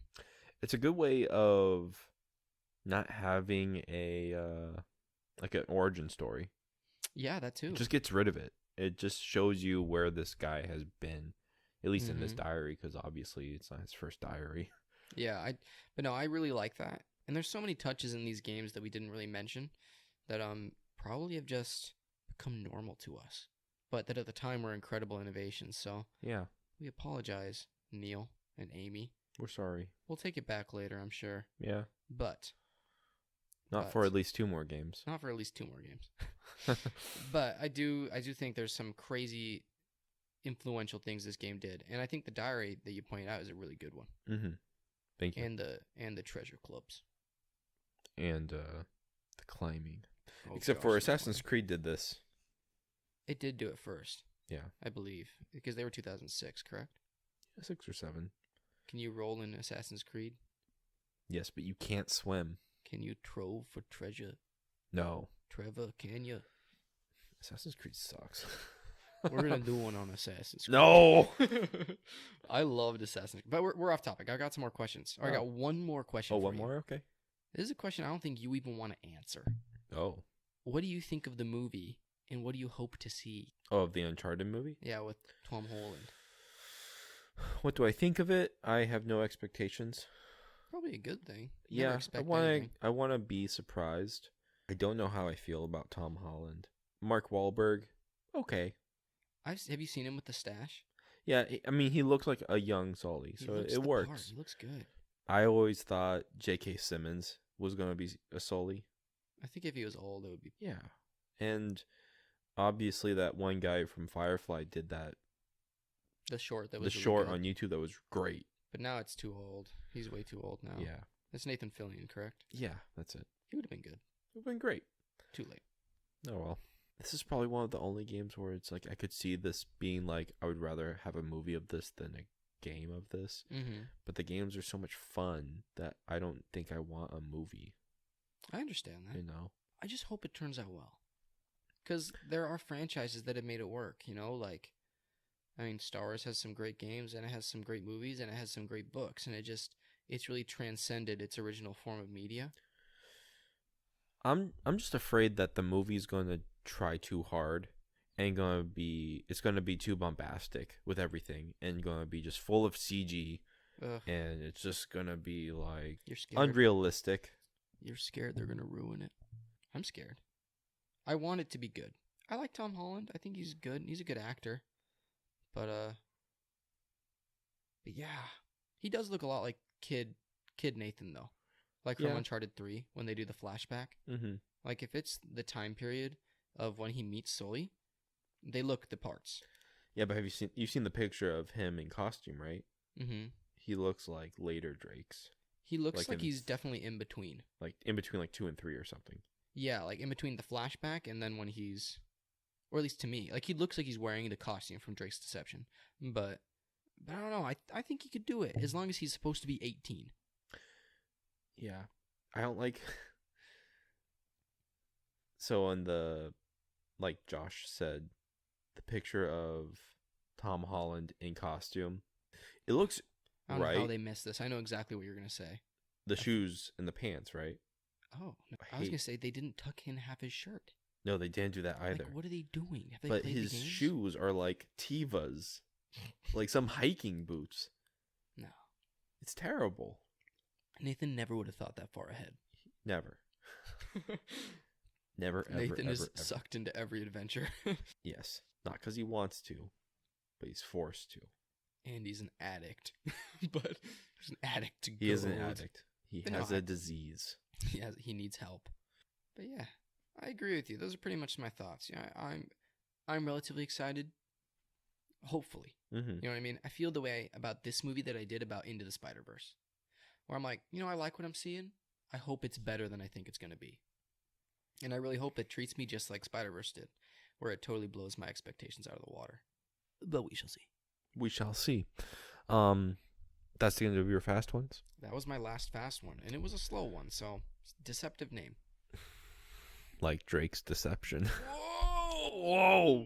It's a good way of not having a like an origin story. Yeah, that too. It just gets rid of it. It just shows you where this guy has been, at least in this diary, because obviously it's not his first diary. Yeah, I really like that. And there's so many touches in these games that we didn't really mention that probably have just become normal to us, but that at the time were incredible innovations. So yeah, we apologize, Neil and Amy. We're sorry. We'll take it back later, I'm sure. Yeah, but not for at least 2 more games. Not for at least 2 more games. But I do think there's some crazy influential things this game did, and I think the diary that you pointed out is a really good one. Mm-hmm. Thank you. And the treasure clubs. And the climbing. Except for Assassin's Creed did this. It did do it first. Yeah. I believe. Because they were 2006, correct? 6 or 7. Can you roll in Assassin's Creed? Yes, but you can't swim. Can you trove for treasure? No. Trevor, can you? Assassin's Creed sucks. We're gonna do one on Assassin's Creed. No. I loved Assassin's Creed. But we're off topic. I got some more questions. I got one more question Oh, for one you. more? Okay. This is a question I don't think you even want to answer. Oh. What do you think of the movie, and what do you hope to see? Oh, of the Uncharted movie? Yeah, with Tom Holland. What do I think of it? I have no expectations. Probably a good thing. Never Yeah, expect anything. I want to be surprised. I don't know how I feel about Tom Holland. Mark Wahlberg, okay. Have you seen him with the stash? Yeah, I mean, he looks like a young Sully, so looks it the works. part. He looks good. I always thought J.K. Simmons was going to be a Sully. I think if he was old, it would be... Yeah. And obviously that one guy from Firefly did that. The short that was The really short good. on YouTube that was great. But now it's too old. He's way too old now. Yeah. It's Nathan Fillion, correct? Yeah, that's it. He would have been good. It would have been great. Too late. Oh, well. This is probably one of the only games where it's like I could see this being like I would rather have a movie of this than a game of this. Mm-hmm. But the games are so much fun that I don't think I want a movie. I understand that. You know? I just hope it turns out well. Because there are franchises that have made it work, you know? Like, I mean, Star Wars has some great games, and it has some great movies, and it has some great books, and it's really transcended its original form of media. I'm just afraid that the movie's going to try too hard and it's going to be too bombastic with everything and going to be just full of CG. Ugh. And it's just going to be like You're scared. unrealistic. You're scared they're going to ruin it. I'm scared. I want it to be good. I like Tom Holland. I think he's good. He's a good actor. But yeah. He does look a lot like kid Nathan though. Like from Uncharted 3 when they do the flashback. Mm-hmm. Like if it's the time period of when he meets Sully, they look the parts. Yeah, but you've seen the picture of him in costume, right? Mm-hmm. He looks like later Drake's. He looks like he's definitely in between. Like in between like 2 and 3 or something. Yeah, like in between the flashback and then when he's, or at least to me, like he looks like he's wearing the costume from Drake's Deception. But I don't know. I think he could do it as long as he's supposed to be 18. Yeah. I don't like... So on the, like Josh said, the picture of Tom Holland in costume, it looks I don't right. know how they missed this. I know exactly what you're going to say. The shoes and the pants, right? Oh, no, I was going to say they didn't tuck in half his shirt. No, they didn't do that either. Like, what are they doing? Have they But played his the games? shoes are like Tevas. Like some hiking boots. No. It's terrible. Nathan never would have thought that far ahead. Never. Never, ever, Nathan ever, is ever. sucked into every adventure. Yes. Not because he wants to, but he's forced to. And he's an addict. But he's an addict to He is an gold. addict. He But no, has a disease. He needs help. But yeah, I agree with you. Those are pretty much my thoughts. Yeah, I'm relatively excited. Hopefully. Mm-hmm. You know what I mean? I feel the way about this movie that I did about Into the Spider-Verse. Where I'm like, I like what I'm seeing. I hope it's better than I think it's going to be. And I really hope it treats me just like Spider-Verse did, where it totally blows my expectations out of the water. But we shall see. We shall see. That's the end of your fast ones? That was my last fast one, and it was a slow one, so deceptive name. Like Drake's Deception. Whoa!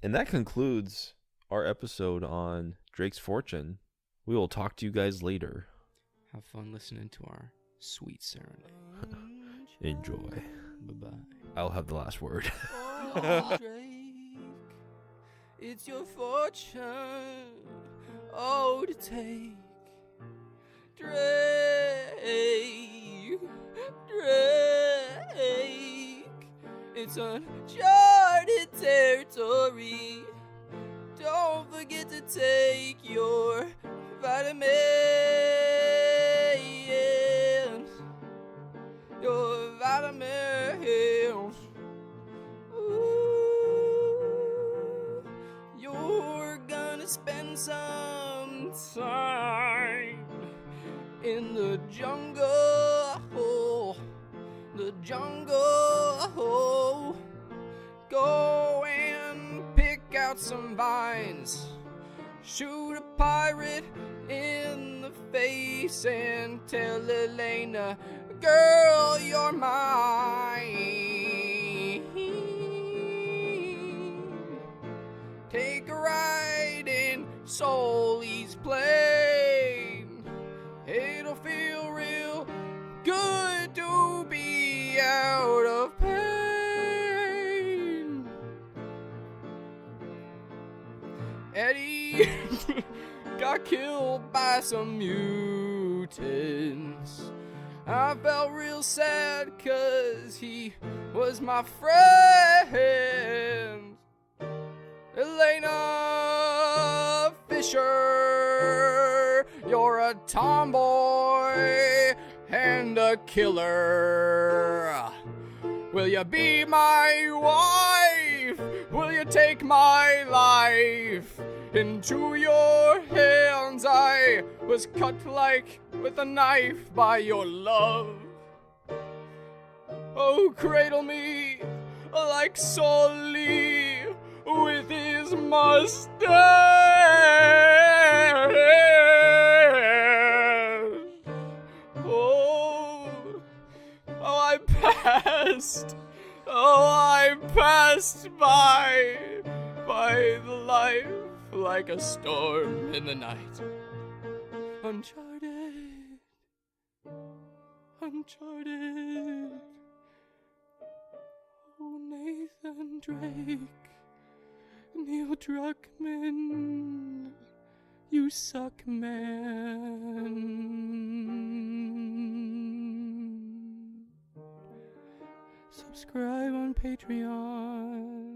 And that concludes our episode on Drake's Fortune. We will talk to you guys later. Have fun listening to our sweet serenade. Enjoy. Bye-bye. I'll have the last word. Oh, Drake, it's your fortune, oh, to take. Drake, it's uncharted territory. Don't forget to take your vitamins. Your vitamins. Ooh, you're gonna spend some time in the jungle. The jungle. Go and pick out some vines. Shoot a pirate in the face and tell Elena, girl, you're mine. writing, soul he's playing. It'll feel real good to be out of pain. Eddie got killed by some mutants. I felt real sad 'cause he was my friend. Elena Fisher, you're a tomboy and a killer. Will you be my wife? Will you take my life into your hands? I was cut like with a knife by your love. Oh, cradle me like Sully with his mustache. I passed by the life like a storm in the night. Uncharted, Uncharted. Oh, Nathan Drake, Neil Druckmann, you suck, man. Subscribe on Patreon.